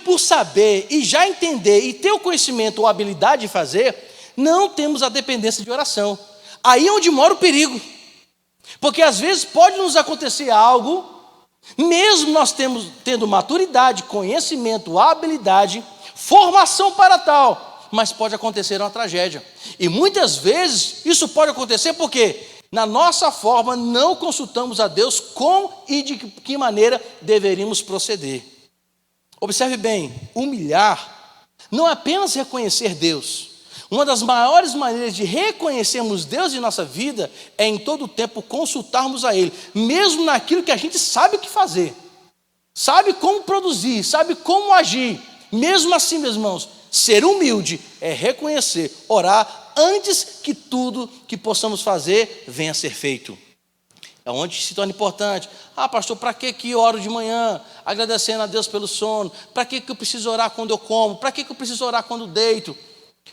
por saber e já entender e ter o conhecimento ou a habilidade de fazer, não temos a dependência de oração. Aí é onde mora o perigo. Porque às vezes pode nos acontecer algo Mesmo nós tendo maturidade, conhecimento, habilidade, formação para tal, mas pode acontecer uma tragédia. E muitas vezes isso pode acontecer porque na nossa forma não consultamos a Deus como e de que maneira deveríamos proceder. Observe bem, humilhar não é apenas reconhecer Deus. Uma das maiores maneiras de reconhecermos Deus em nossa vida é em todo o tempo consultarmos a Ele, mesmo naquilo que a gente sabe o que fazer, sabe como produzir, sabe como agir. Mesmo assim, meus irmãos, ser humilde é reconhecer, orar antes que tudo que possamos fazer venha a ser feito. É onde se torna importante. Pastor, para que eu oro de manhã, agradecendo a Deus pelo sono? Para que eu preciso orar quando eu como? Para que eu preciso orar quando deito?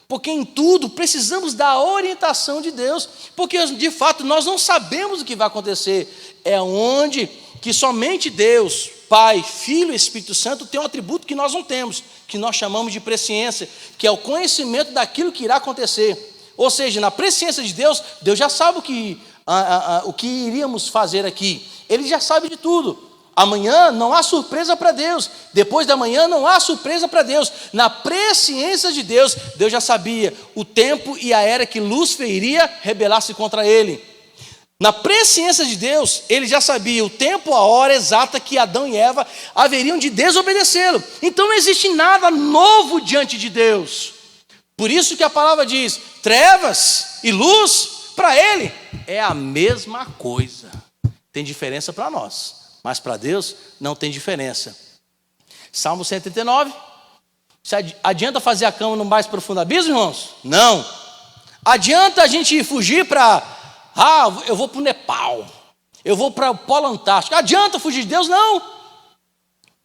Porque em tudo precisamos da orientação de Deus, porque de fato nós não sabemos o que vai acontecer. É onde que somente Deus, Pai, Filho e Espírito Santo tem um atributo que nós não temos, que nós chamamos de presciência, que é o conhecimento daquilo que irá acontecer. Ou seja, na presciência de Deus, Deus já sabe o que iríamos fazer aqui. Ele já sabe de tudo. Amanhã não há surpresa para Deus. Depois da manhã não há surpresa para Deus. Na presciência de Deus, Deus já sabia o tempo e a era que Lúcifer iria rebelar-se contra ele. Na presciência de Deus, ele já sabia o tempo, a hora exata que Adão e Eva haveriam de desobedecê-lo. Então não existe nada novo diante de Deus. Por isso que a palavra diz, trevas e luz, para ele é a mesma coisa. Tem diferença para nós, mas para Deus não tem diferença. Salmo 139, adianta fazer a cama no mais profundo abismo, irmãos? Não. Adianta a gente fugir para, eu vou para o Nepal, eu vou para o Polo Antártico. Adianta fugir de Deus? Não.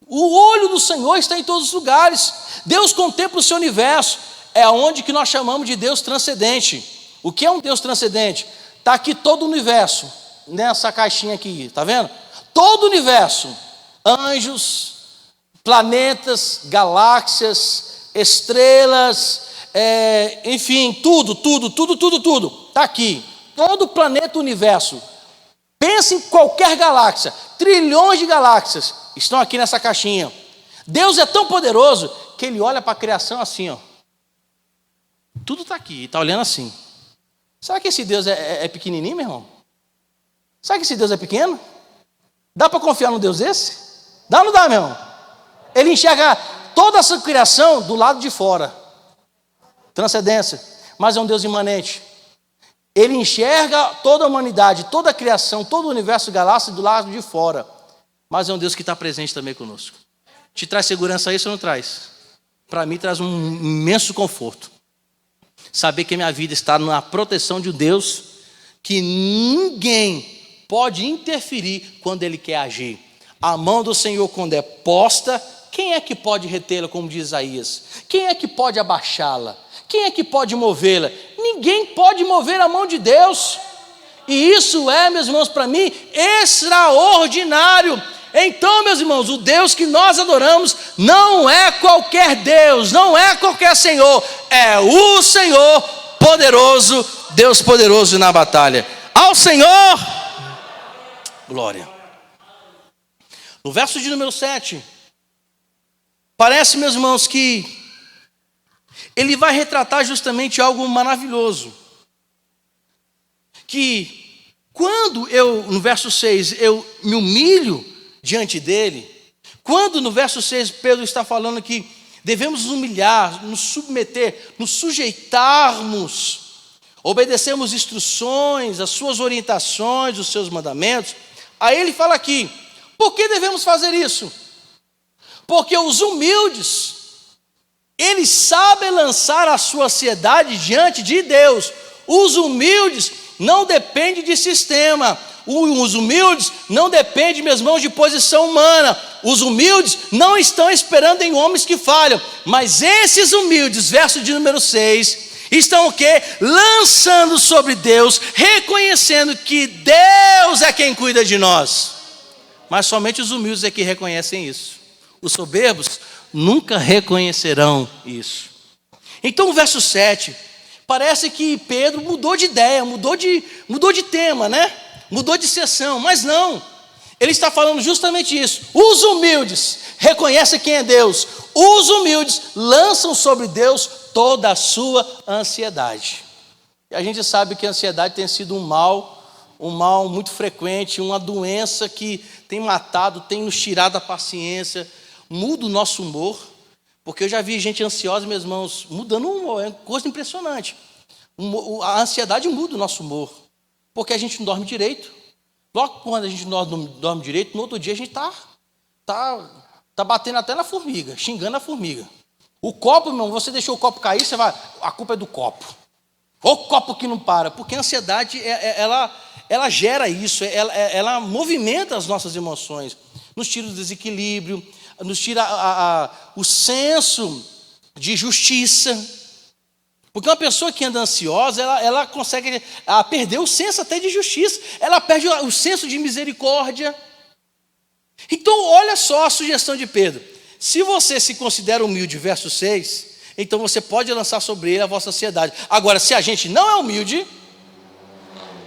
O olho do Senhor está em todos os lugares. Deus contempla o seu universo. É onde que nós chamamos de Deus transcendente. O que é um Deus transcendente? Está aqui todo o universo, nessa caixinha aqui, está vendo? Todo o universo, anjos, planetas, galáxias, estrelas, enfim, tudo, está aqui. Todo o planeta, universo. Pense em qualquer galáxia, trilhões de galáxias estão aqui nessa caixinha. Deus é tão poderoso que Ele olha para a criação assim, ó. Tudo está aqui, está olhando assim. Será que esse Deus é pequenininho, meu irmão? Será que esse Deus é pequeno? Dá para confiar num Deus desse? Dá ou não dá, meu irmão? Ele enxerga toda essa criação do lado de fora. Transcendência. Mas é um Deus imanente. Ele enxerga toda a humanidade, toda a criação, todo o universo galáctico do lado de fora. Mas é um Deus que está presente também conosco. Te traz segurança isso ou não traz? Para mim traz um imenso conforto. Saber que a minha vida está na proteção de um Deus que ninguém pode interferir quando Ele quer agir. A mão do Senhor, quando é posta, quem é que pode retê-la, como diz Isaías? Quem é que pode abaixá-la? Quem é que pode movê-la? Ninguém pode mover a mão de Deus. E isso é, meus irmãos, para mim, extraordinário. Então, meus irmãos, o Deus que nós adoramos não é qualquer Deus, não é qualquer Senhor, é o Senhor poderoso, Deus poderoso na batalha. Ao Senhor, glória. No verso de número 7, parece, meus irmãos, que ele vai retratar justamente algo maravilhoso. Que quando no verso 6, eu me humilho diante dele, quando no verso 6 Pedro está falando que devemos nos humilhar, nos submeter, nos sujeitarmos, obedecermos instruções, as suas orientações, os seus mandamentos, aí ele fala aqui, por que devemos fazer isso? Porque os humildes, eles sabem lançar a sua ansiedade diante de Deus. Os humildes não dependem de sistema. Os humildes não dependem, meus irmãos, de posição humana. Os humildes não estão esperando em homens que falham. Mas esses humildes, verso de número 6, estão o quê? Lançando sobre Deus, reconhecendo que Deus é quem cuida de nós. Mas somente os humildes é que reconhecem isso. Os soberbos nunca reconhecerão isso. Então o verso 7, parece que Pedro mudou de ideia, mudou de tema, né? Mudou de sessão, mas não. Ele está falando justamente isso. Os humildes reconhecem quem é Deus. Os humildes lançam sobre Deus toda a sua ansiedade. E a gente sabe que a ansiedade tem sido um mal muito frequente, uma doença que tem matado, tem nos tirado a paciência, muda o nosso humor. Porque eu já vi gente ansiosa, meus irmãos, mudando o humor, é uma coisa impressionante. A ansiedade muda o nosso humor, porque a gente não dorme direito. Logo quando a gente não dorme direito, no outro dia a gente tá batendo até na formiga, xingando a formiga. O copo, meu irmão, você deixou o copo cair, você vai, a culpa é do copo. O copo que não para, porque a ansiedade, ela gera isso, ela movimenta as nossas emoções, nos tira o desequilíbrio, nos tira o senso de justiça. Porque uma pessoa que anda ansiosa, ela consegue perder o senso até de justiça, ela perde o senso de misericórdia. Então, olha só a sugestão de Pedro. Se você se considera humilde, verso 6, então você pode lançar sobre ele a vossa ansiedade. Agora, se a gente não é humilde,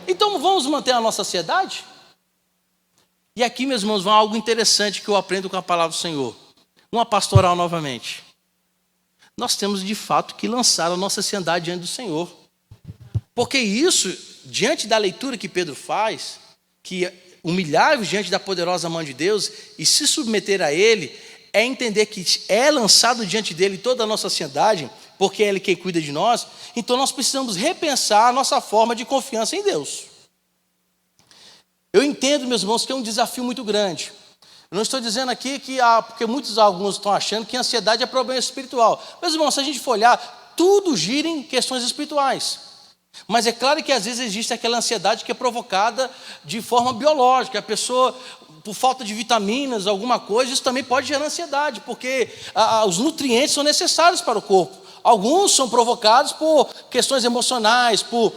então vamos manter a nossa ansiedade? E aqui, meus irmãos, vai algo interessante que eu aprendo com a palavra do Senhor. Uma pastoral novamente. Nós temos de fato que lançar a nossa ansiedade diante do Senhor. Porque isso, diante da leitura que Pedro faz, que humilhar-vos diante da poderosa mão de Deus e se submeter a Ele, é entender que é lançado diante dele toda a nossa ansiedade, porque é Ele quem cuida de nós. Então nós precisamos repensar a nossa forma de confiança em Deus. Eu entendo, meus irmãos, que é um desafio muito grande. Eu não estou dizendo aqui que, porque alguns estão achando que a ansiedade é problema espiritual. Meus irmãos, se a gente for olhar, tudo gira em questões espirituais. Mas é claro que às vezes existe aquela ansiedade que é provocada de forma biológica. A pessoa, por falta de vitaminas, alguma coisa, isso também pode gerar ansiedade, porque os nutrientes são necessários para o corpo. Alguns são provocados por questões emocionais, por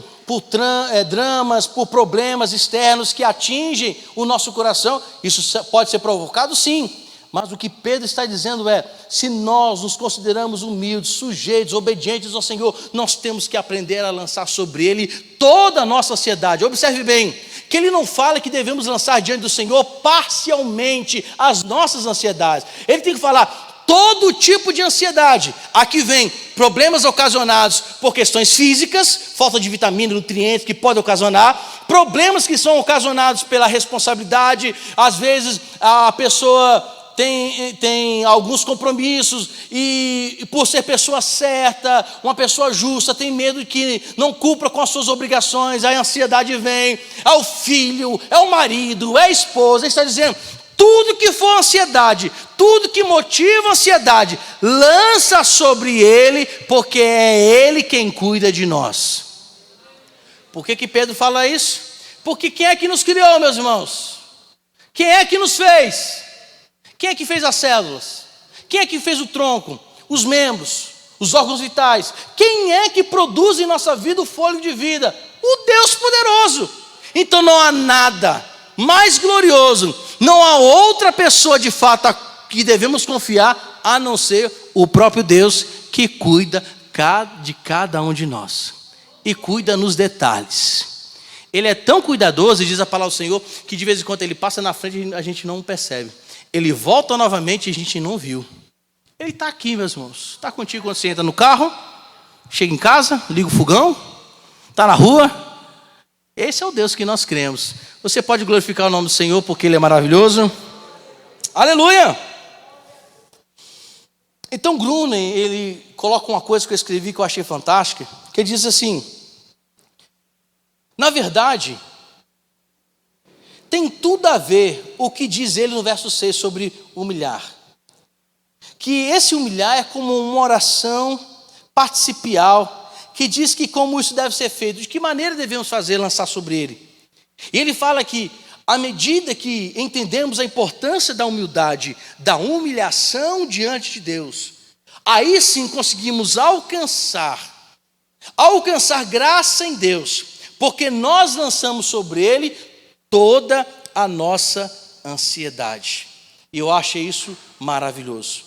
dramas, por problemas externos que atingem o nosso coração. Isso pode ser provocado, sim. Mas o que Pedro está dizendo é, se nós nos consideramos humildes, sujeitos, obedientes ao Senhor, nós temos que aprender a lançar sobre Ele toda a nossa ansiedade. Observe bem, que Ele não fala que devemos lançar diante do Senhor parcialmente as nossas ansiedades. Ele tem que falar todo tipo de ansiedade. Aqui vem problemas ocasionados por questões físicas, falta de vitamina, nutrientes que podem ocasionar, problemas que são ocasionados pela responsabilidade. Às vezes a pessoa tem alguns compromissos e por ser pessoa certa, uma pessoa justa, tem medo de que não cumpra com as suas obrigações, a ansiedade vem, é o filho, é o marido, é a esposa. Ele está dizendo, tudo que for ansiedade, tudo que motiva ansiedade, lança sobre Ele, porque é Ele quem cuida de nós. Por que Pedro fala isso? Porque quem é que nos criou, meus irmãos? Quem é que nos fez? Quem é que fez as células? Quem é que fez o tronco, os membros, os órgãos vitais? Quem é que produz em nossa vida o fôlego de vida? O Deus poderoso. Então não há nada mais glorioso, não há outra pessoa de fato que devemos confiar, a não ser o próprio Deus que cuida de cada um de nós e cuida nos detalhes. Ele é tão cuidadoso, e diz a palavra do Senhor, que de vez em quando Ele passa na frente e a gente não percebe. Ele volta novamente e a gente não viu. Ele está aqui, meus irmãos. Está contigo quando você entra no carro, chega em casa, liga o fogão, está na rua. Esse é o Deus que nós cremos. Você pode glorificar o nome do Senhor porque Ele é maravilhoso. Aleluia! Então Grunen, ele coloca uma coisa que eu escrevi que eu achei fantástica, que ele diz assim, na verdade, tem tudo a ver o que diz ele no verso 6 sobre humilhar. Que esse humilhar é como uma oração participial, que diz que como isso deve ser feito, de que maneira devemos fazer, lançar sobre Ele. E ele fala que, à medida que entendemos a importância da humildade, da humilhação diante de Deus, aí sim conseguimos alcançar graça em Deus, porque nós lançamos sobre Ele toda a nossa ansiedade. E eu achei isso maravilhoso.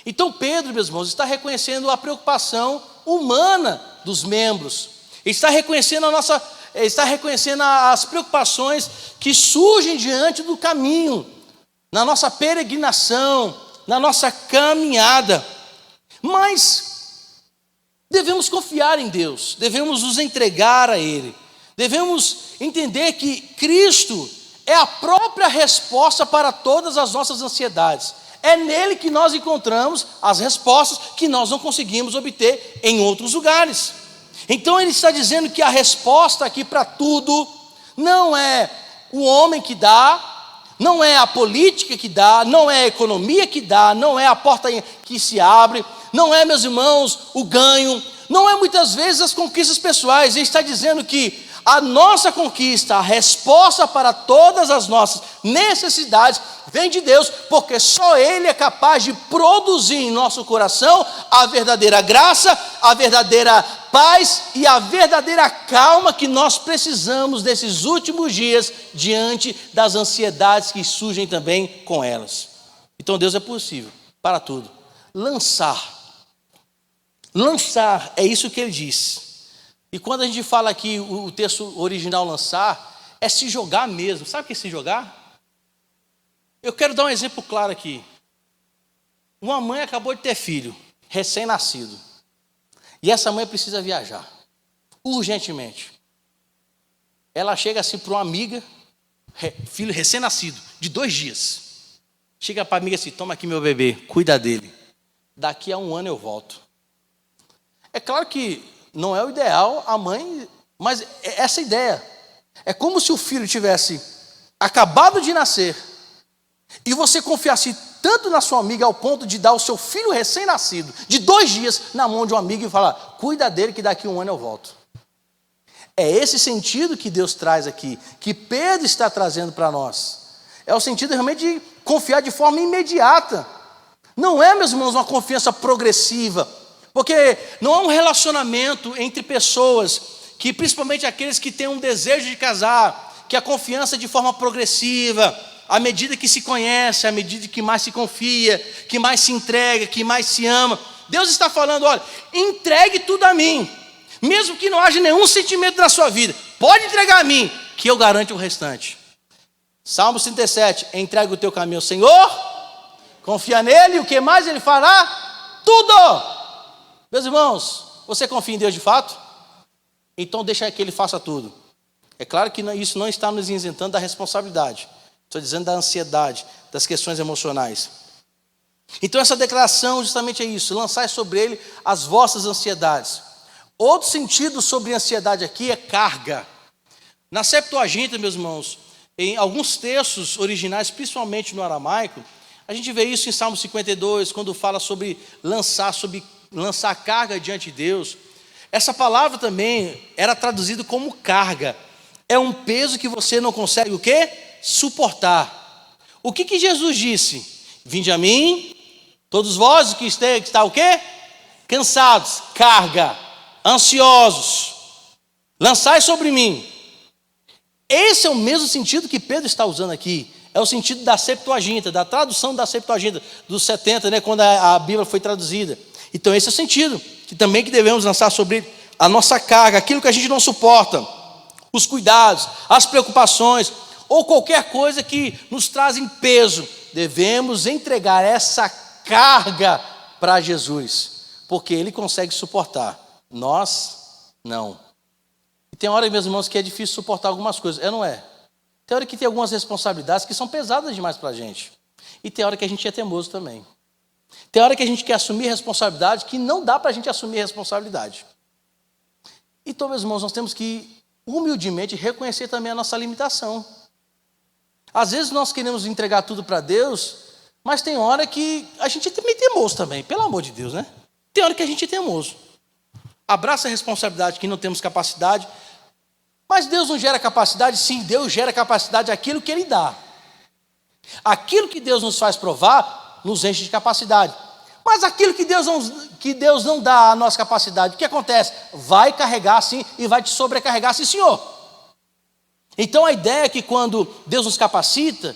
Então Pedro, meus irmãos, está reconhecendo a preocupação humana dos membros. Ele está reconhecendo a nossa está reconhecendo as preocupações que surgem diante do caminho, na nossa peregrinação, na nossa caminhada. Mas devemos confiar em Deus, devemos nos entregar a Ele, devemos entender que Cristo é a própria resposta para todas as nossas ansiedades. É nele que nós encontramos as respostas que nós não conseguimos obter em outros lugares. Então ele está dizendo que a resposta aqui para tudo não é o homem que dá, não é a política que dá, não é a economia que dá, não é a porta que se abre, não é, meus irmãos, o ganho, não é muitas vezes as conquistas pessoais. Ele está dizendo que a nossa conquista, a resposta para todas as nossas necessidades vem de Deus, porque só Ele é capaz de produzir em nosso coração a verdadeira graça, a verdadeira paz e a verdadeira calma que nós precisamos nesses últimos dias, diante das ansiedades que surgem também com elas. Então Deus é possível para tudo. Lançar, é isso que Ele diz. E quando a gente fala aqui, o texto original lançar, é se jogar mesmo. Sabe o que é se jogar? Eu quero dar um exemplo claro aqui. Uma mãe acabou de ter filho, recém-nascido. E essa mãe precisa viajar, urgentemente. Ela chega assim para uma amiga, filho recém-nascido, de 2 dias. Chega para a amiga assim: toma aqui meu bebê, cuida dele. Daqui a 1 ano eu volto. É claro que não é o ideal a mãe, mas essa ideia. É como se o filho tivesse acabado de nascer e você confiasse tanto na sua amiga ao ponto de dar o seu filho recém-nascido, de 2 dias, na mão de um amigo e falar: cuida dele que daqui a 1 ano eu volto. É esse sentido que Deus traz aqui, que Pedro está trazendo para nós. É o sentido realmente de confiar de forma imediata. Não é, meus irmãos, uma confiança progressiva, porque não há um relacionamento entre pessoas, que principalmente aqueles que têm um desejo de casar, que a confiança é de forma progressiva, à medida que se conhece, à medida que mais se confia, que mais se entrega, que mais se ama. Deus está falando: olha, entregue tudo a mim, mesmo que não haja nenhum sentimento na sua vida, pode entregar a mim, que eu garanto o restante. Salmo 37, entrega o teu caminho ao Senhor, confia nele, e o que mais ele fará? Tudo! Meus irmãos, você confia em Deus de fato? Então deixa que Ele faça tudo. É claro que isso não está nos isentando da responsabilidade. Estou dizendo da ansiedade, das questões emocionais. Então essa declaração justamente é isso: lançai sobre Ele as vossas ansiedades. Outro sentido sobre ansiedade aqui é carga. Na Septuaginta, meus irmãos, em alguns textos originais, principalmente no aramaico, a gente vê isso em Salmo 52, quando fala sobre lançar carga diante de Deus. Essa palavra também era traduzida como carga. É um peso que você não consegue o quê? Suportar. O que Jesus disse? Vinde a mim, todos vós que está o quê? Cansados, carga, ansiosos, lançai sobre mim. Esse é o mesmo sentido que Pedro está usando aqui. É o sentido da Septuaginta, da tradução da Septuaginta, dos 70, né, quando a Bíblia foi traduzida. Então esse é o sentido, que também que devemos lançar sobre a nossa carga, aquilo que a gente não suporta, os cuidados, as preocupações, ou qualquer coisa que nos trazem peso. Devemos entregar essa carga para Jesus, porque Ele consegue suportar, nós não. E tem hora, meus irmãos, que é difícil suportar algumas coisas, não é? Tem hora que tem algumas responsabilidades que são pesadas demais para a gente, e tem hora que a gente é teimoso também. Tem hora que a gente quer assumir responsabilidade que não dá para a gente assumir responsabilidade. Então, meus irmãos, nós temos que humildemente reconhecer também a nossa limitação. Às vezes nós queremos entregar tudo para Deus, mas tem hora que a gente é meio teimoso também, pelo amor de Deus, né? Tem hora que a gente é teimoso. Abraça a responsabilidade que não temos capacidade, mas Deus não gera capacidade? Sim, Deus gera capacidade aquilo que Ele dá. Aquilo que Deus nos faz provar, nos enche de capacidade. Mas aquilo que Deus não dá à nossa capacidade, o que acontece? Vai carregar sim e vai te sobrecarregar, sim, Senhor. Então a ideia é que quando Deus nos capacita,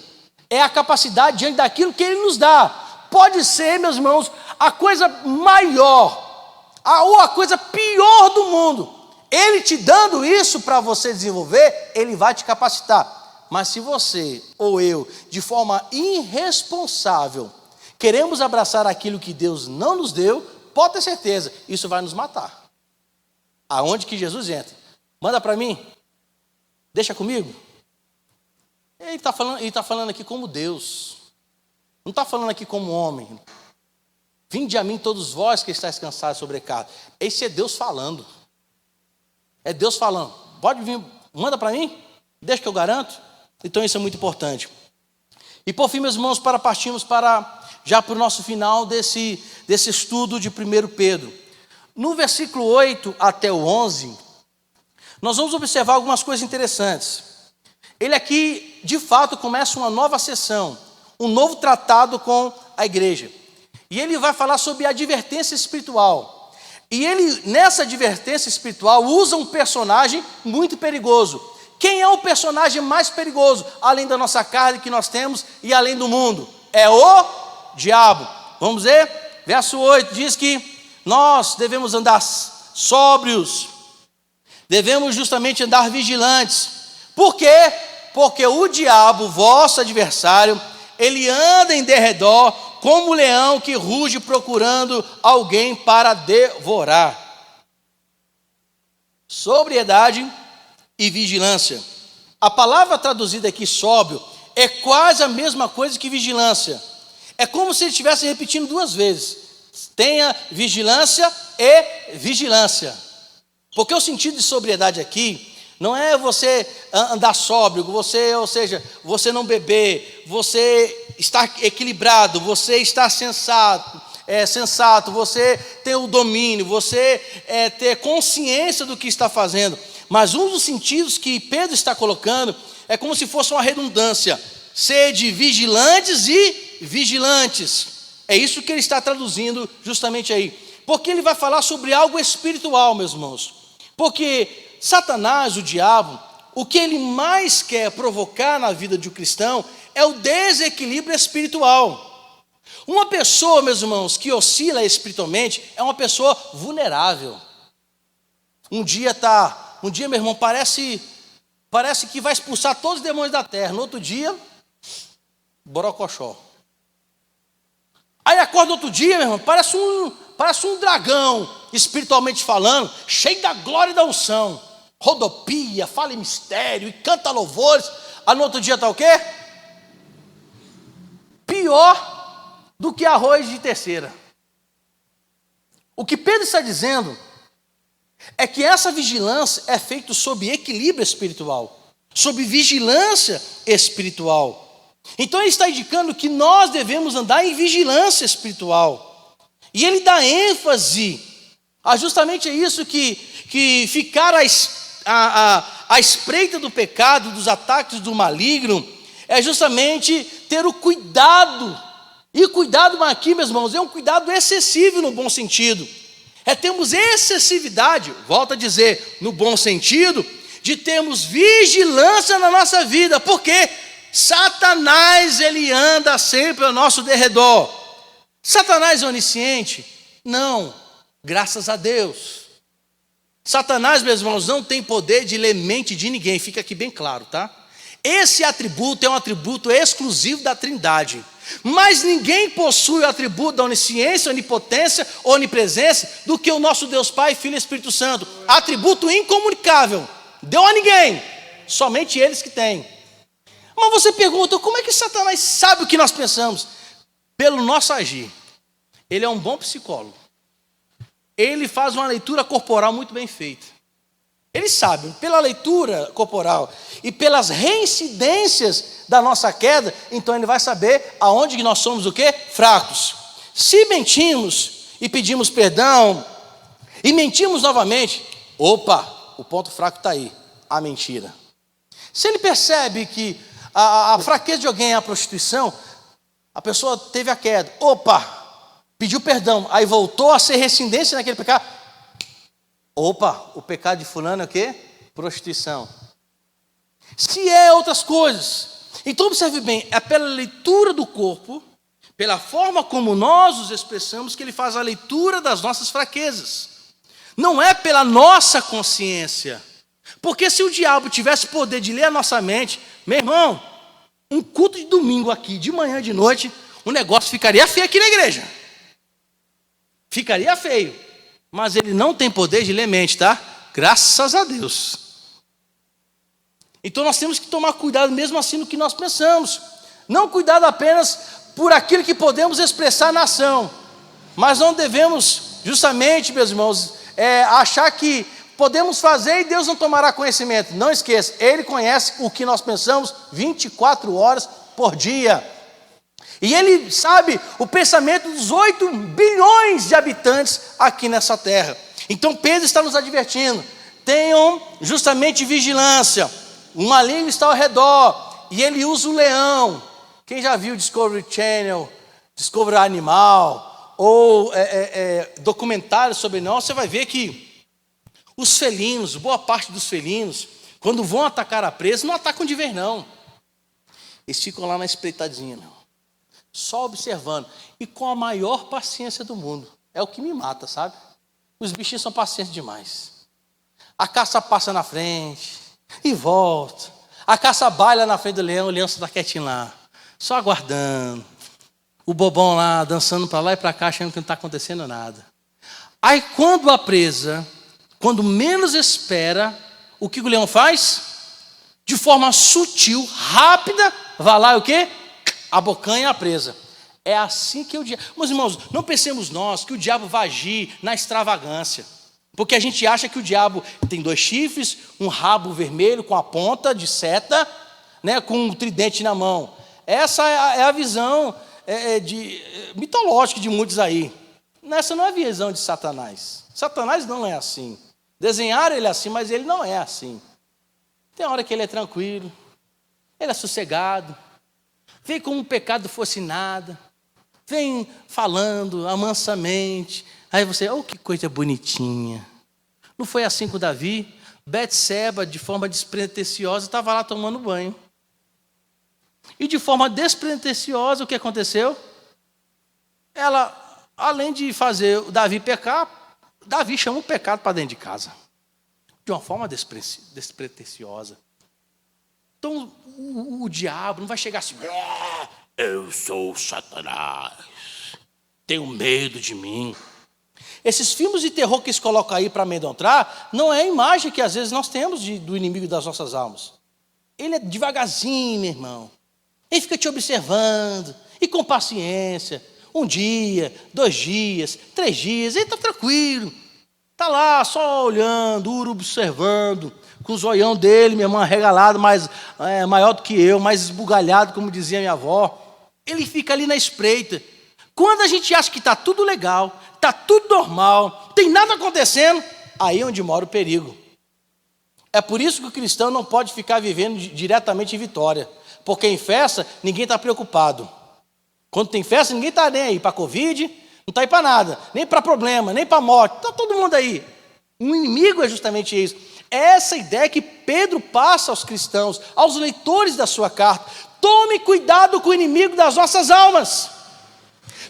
é a capacidade diante daquilo que Ele nos dá. Pode ser, meus irmãos, a coisa maior ou a coisa pior do mundo. Ele te dando isso para você desenvolver, ele vai te capacitar. Mas se você ou eu, de forma irresponsável, queremos abraçar aquilo que Deus não nos deu, pode ter certeza, isso vai nos matar. Aonde que Jesus entra? Manda para mim. Deixa comigo. Ele está falando aqui como Deus. Não está falando aqui como homem. Vinde a mim todos vós que estáis cansados e sobrecarregados. Esse é Deus falando. É Deus falando. Pode vir, manda para mim. Deixa que eu garanto. Então isso é muito importante. E por fim, meus irmãos, partimos já para o nosso final desse estudo de 1 Pedro. No versículo 8 até o 11, nós vamos observar algumas coisas interessantes. Ele aqui, de fato, começa uma nova sessão, um novo tratado com a igreja. E ele vai falar sobre a advertência espiritual. E ele, nessa advertência espiritual, usa um personagem muito perigoso. Quem é o personagem mais perigoso, além da nossa carne que nós temos e além do mundo? É o diabo. Vamos ver? Verso 8 diz que nós devemos andar sóbrios, devemos justamente andar vigilantes. Por quê? Porque o diabo, vosso adversário, ele anda em derredor como um leão que ruge procurando alguém para devorar. Sobriedade e vigilância. A palavra traduzida aqui, sóbrio, é quase a mesma coisa que vigilância. É como se ele estivesse repetindo duas vezes. Tenha vigilância e vigilância. Porque o sentido de sobriedade aqui não é você andar sóbrio, ou seja, você não beber, você estar equilibrado, você estar sensato, você ter o domínio, você ter consciência do que está fazendo. Mas um dos sentidos que Pedro está colocando é como se fosse uma redundância. Sede vigilantes e vigilantes. É isso que ele está traduzindo justamente aí. Porque ele vai falar sobre algo espiritual, meus irmãos. Porque Satanás, o diabo, o que ele mais quer provocar na vida de um cristão é o desequilíbrio espiritual. Uma pessoa, meus irmãos, que oscila espiritualmente é uma pessoa vulnerável. Um dia, meu irmão, parece que vai expulsar todos os demônios da terra. No outro dia, borocochó. Aí acorda outro dia, meu irmão, parece um dragão, espiritualmente falando, cheio da glória e da unção. Rodopia, fala em mistério e canta louvores. Aí no outro dia está o quê? Pior do que arroz de terceira. O que Pedro está dizendo é que essa vigilância é feita sob equilíbrio espiritual, sob vigilância espiritual. Então ele está indicando que nós devemos andar em vigilância espiritual. E ele dá ênfase a justamente isso que ficar à espreita do pecado, dos ataques do maligno, é justamente ter o cuidado. E cuidado aqui, meus irmãos, é um cuidado excessivo no bom sentido. É termos excessividade, volto a dizer, no bom sentido, de termos vigilância na nossa vida. Por quê? Satanás, ele anda sempre ao nosso derredor. Satanás é onisciente? Não, graças a Deus. Satanás, meus irmãos, não tem poder de ler mente de ninguém, fica aqui bem claro, tá? Esse atributo é um atributo exclusivo da Trindade. Mas ninguém possui o atributo da onisciência, onipotência, onipresença do que o nosso Deus Pai, Filho e Espírito Santo. Atributo incomunicável. Deu a ninguém, somente eles que têm. Mas você pergunta, como é que Satanás sabe o que nós pensamos? Pelo nosso agir. Ele é um bom psicólogo. Ele faz uma leitura corporal muito bem feita. Ele sabe, pela leitura corporal e pelas reincidências da nossa queda, então ele vai saber aonde nós somos o quê? Fracos. Se mentimos e pedimos perdão e mentimos novamente, opa, o ponto fraco está aí, a mentira. Se ele percebe que a fraqueza de alguém é a prostituição, a pessoa teve a queda, opa, pediu perdão, aí voltou a ser reincidência naquele pecado, opa, o pecado de fulano é o quê? Prostituição. Se é outras coisas, então observe bem, é pela leitura do corpo, pela forma como nós os expressamos, que ele faz a leitura das nossas fraquezas. Não é pela nossa consciência. Porque se o diabo tivesse poder de ler a nossa mente, meu irmão, um culto de domingo aqui, de manhã, de noite, o negócio ficaria feio aqui na igreja. Ficaria feio. Mas ele não tem poder de ler mente, tá? Graças a Deus. Então nós temos que tomar cuidado mesmo assim no que nós pensamos. Não cuidado apenas por aquilo que podemos expressar na ação. Mas não devemos, justamente, meus irmãos, achar que podemos fazer e Deus não tomará conhecimento. Não esqueça, Ele conhece o que nós pensamos 24 horas por dia. E Ele sabe o pensamento dos 8 bilhões de habitantes aqui nessa terra. Então Pedro está nos advertindo, tenham justamente vigilância, o maligno está ao redor, e ele usa o leão. Quem já viu Discovery Channel, Discovery Animal, ou documentários sobre nós, você vai ver que os felinos, boa parte dos felinos, quando vão atacar a presa, não atacam de vez não. Eles ficam lá na espreitadinha, meu, só observando, e com a maior paciência do mundo. É o que me mata, sabe? Os bichinhos são pacientes demais. A caça passa na frente e volta. A caça baila na frente do leão, o leão está quietinho lá, só aguardando. O bobão lá, dançando para lá e para cá, achando que não está acontecendo nada. Aí quando a presa, quando menos espera, o que o leão faz? De forma sutil, rápida, vai lá e o quê? Abocanha a presa. É assim que o diabo... Meus irmãos, não pensemos nós que o diabo vai agir na extravagância. Porque a gente acha que o diabo tem 2 chifres, um rabo vermelho com a ponta de seta, né, com um tridente na mão. Essa é a visão mitológica de muitos aí. Essa não é a visão de Satanás. Satanás não é assim. Desenharam ele assim, mas ele não é assim. Tem hora que ele é tranquilo, ele é sossegado, vem como um pecado fosse nada, vem falando amansamente. Aí você, oh, que coisa bonitinha. Não foi assim com Davi? Betseba, de forma despretensiosa, estava lá tomando banho. E de forma despretensiosa, o que aconteceu? Ela, além de fazer o Davi pecar, Davi chama o pecado para dentro de casa. De uma forma despretensiosa. Então, o diabo não vai chegar assim, eu sou Satanás, tenho medo de mim. Esses filmes de terror que eles colocam aí para amedrontar, não é a imagem que às vezes nós temos do inimigo das nossas almas. Ele é devagarzinho, meu irmão. Ele fica te observando, e com paciência. 1 dia, 2 dias, 3 dias, ele está tranquilo. Está lá só olhando, observando, com o zoião dele, meu irmão, arregalado, maior do que eu, mais esbugalhado, como dizia minha avó. Ele fica ali na espreita. Quando a gente acha que está tudo legal, está tudo normal, tem nada acontecendo, aí é onde mora o perigo. É por isso que o cristão não pode ficar vivendo diretamente em vitória. Porque em festa, ninguém está preocupado. Quando tem festa, ninguém está nem aí para a Covid, não está aí para nada, nem para problema, nem para morte, está todo mundo aí. O inimigo é justamente isso. É essa ideia que Pedro passa aos cristãos, aos leitores da sua carta. Tome cuidado com o inimigo das nossas almas.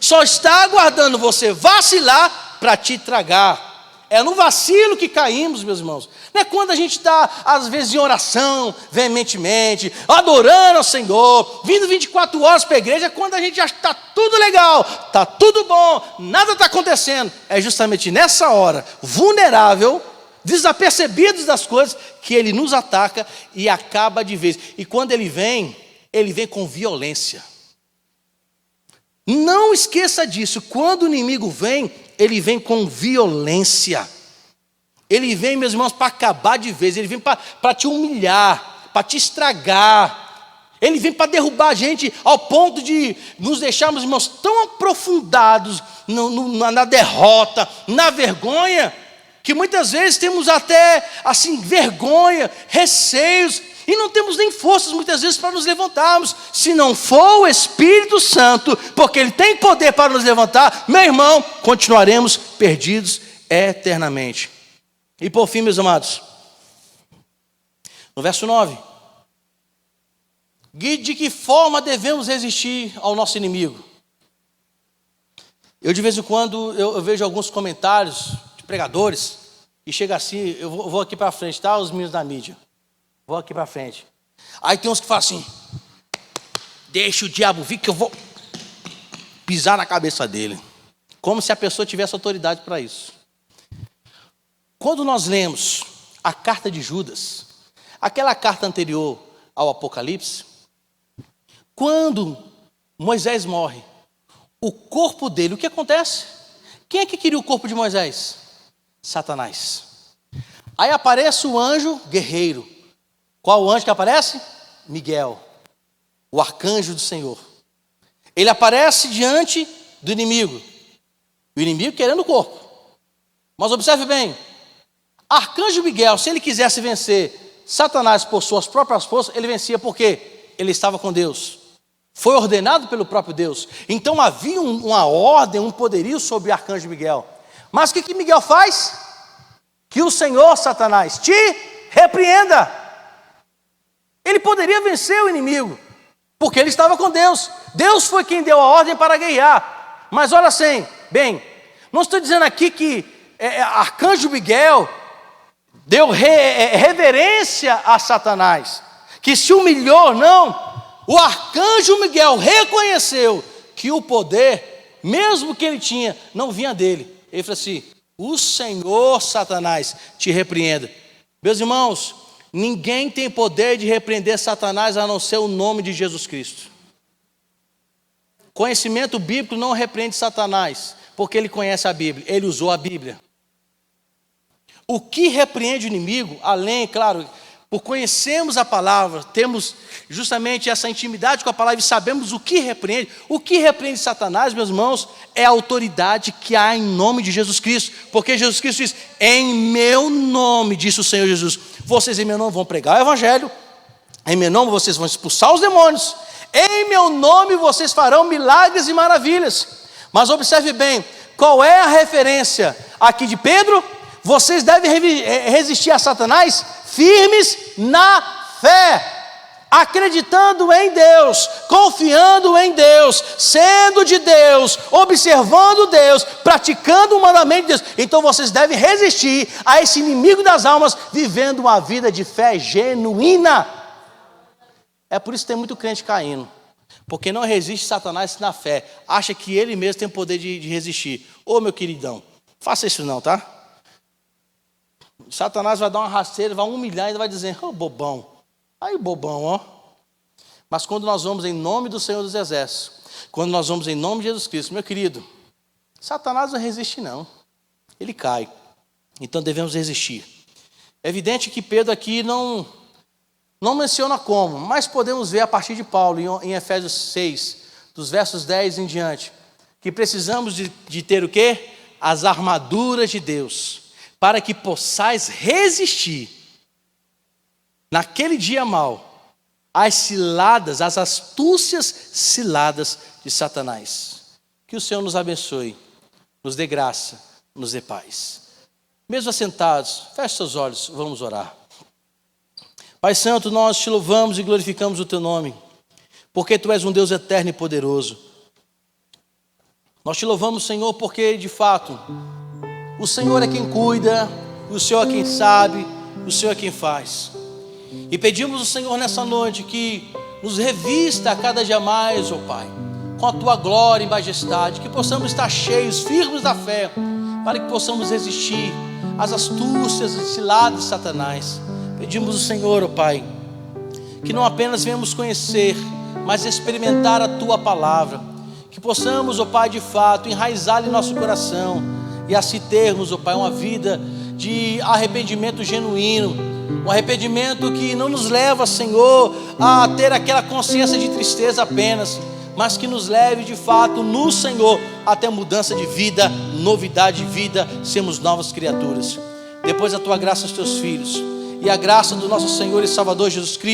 Só está aguardando você vacilar para te tragar. É no vacilo que caímos, meus irmãos. Não é quando a gente está, às vezes, em oração, veementemente, adorando ao Senhor, vindo 24 horas para a igreja, quando a gente acha que está tudo legal, está tudo bom, nada está acontecendo. É justamente nessa hora, vulnerável, desapercebidos das coisas, que ele nos ataca e acaba de vez. E quando ele vem com violência. Não esqueça disso, quando o inimigo vem, ele vem com violência. Ele vem, meus irmãos, para acabar de vez. Ele vem para te humilhar, para te estragar. Ele vem para derrubar a gente ao ponto de nos deixarmos, irmãos, tão aprofundados na derrota, na vergonha, que muitas vezes temos até, assim, vergonha, receios, e não temos nem forças, muitas vezes, para nos levantarmos. Se não for o Espírito Santo, porque Ele tem poder para nos levantar, meu irmão, continuaremos perdidos eternamente. E por fim, meus amados, no verso 9, de que forma devemos resistir ao nosso inimigo? Eu de vez em quando, eu vejo alguns comentários de pregadores, e chega assim, eu vou aqui para frente, tá? Os meninos da mídia. Vou aqui para frente. Aí tem uns que falam assim, deixa o diabo vir que eu vou pisar na cabeça dele. Como se a pessoa tivesse autoridade para isso. Quando nós lemos a carta de Judas, aquela carta anterior ao Apocalipse, quando Moisés morre, o corpo dele, o que acontece? Quem é que queria o corpo de Moisés? Satanás. Aí aparece o anjo guerreiro. Qual o anjo que aparece? Miguel, o arcanjo do Senhor. Ele aparece diante do inimigo. O inimigo querendo o corpo. Mas observe bem, arcanjo Miguel, se ele quisesse vencer Satanás por suas próprias forças, ele vencia porque ele estava com Deus. Foi ordenado pelo próprio Deus. Então havia uma ordem, um poderio sobre o arcanjo Miguel. Mas o que Miguel faz? Que o Senhor, Satanás, te repreenda. Ele poderia vencer o inimigo, porque ele estava com Deus. Deus foi quem deu a ordem para guerrear. Mas olha assim, bem, não estou dizendo aqui que arcanjo Miguel deu reverência a Satanás, que se humilhou, não. O arcanjo Miguel reconheceu que o poder, mesmo que ele tinha, não vinha dele. Ele falou assim, o Senhor, Satanás, te repreenda. Meus irmãos, ninguém tem poder de repreender Satanás a não ser o nome de Jesus Cristo. Conhecimento bíblico não repreende Satanás, porque ele conhece a Bíblia, ele usou a Bíblia. O que repreende o inimigo, além, claro, por conhecermos a palavra, temos justamente essa intimidade com a palavra e sabemos o que repreende. O que repreende Satanás, meus irmãos, é a autoridade que há em nome de Jesus Cristo. Porque Jesus Cristo diz, em meu nome, disse o Senhor Jesus, vocês em meu nome vão pregar o evangelho, em meu nome vocês vão expulsar os demônios, em meu nome vocês farão milagres e maravilhas. Mas observe bem, qual é a referência aqui de Pedro? Vocês devem resistir a Satanás firmes na fé, acreditando em Deus, confiando em Deus, sendo de Deus, observando Deus, praticando o mandamento de Deus. Então vocês devem resistir a esse inimigo das almas, vivendo uma vida de fé genuína. É por isso que tem muito crente caindo, porque não resiste Satanás na fé, acha que ele mesmo tem o poder de resistir. Ô meu queridão, faça isso não, tá? Satanás vai dar uma rasteira, vai humilhar e vai dizer, ô bobão, aí bobão, ó. Mas quando nós vamos em nome do Senhor dos Exércitos, quando nós vamos em nome de Jesus Cristo, meu querido, Satanás não resiste não, ele cai. Então devemos resistir. É evidente que Pedro aqui não menciona como, mas podemos ver a partir de Paulo, em Efésios 6, dos versos 10 em diante, que precisamos de ter o quê? As armaduras de Deus, para que possais resistir, naquele dia mau, às ciladas, às astúcias ciladas de Satanás. Que o Senhor nos abençoe, nos dê graça, nos dê paz. Mesmo assentados, feche seus olhos, vamos orar. Pai Santo, nós te louvamos e glorificamos o teu nome, porque tu és um Deus eterno e poderoso. Nós te louvamos, Senhor, porque de fato o Senhor é quem cuida, o Senhor é quem sabe, o Senhor é quem faz. E pedimos ao Senhor nessa noite que nos revista a cada dia mais, ó Pai, com a tua glória e majestade, que possamos estar cheios, firmes da fé, para que possamos resistir às astúcias e ciladas de Satanás. Pedimos ao Senhor, ó Pai, que não apenas venhamos conhecer, mas experimentar a tua palavra, que possamos, ó Pai, de fato, enraizá-la em nosso coração, e assim termos, ó Pai, uma vida de arrependimento genuíno, um arrependimento que não nos leva, Senhor, a ter aquela consciência de tristeza apenas, mas que nos leve de fato no Senhor até mudança de vida, novidade de vida, sermos novas criaturas. Depois a tua graça aos teus filhos, e a graça do nosso Senhor e Salvador Jesus Cristo,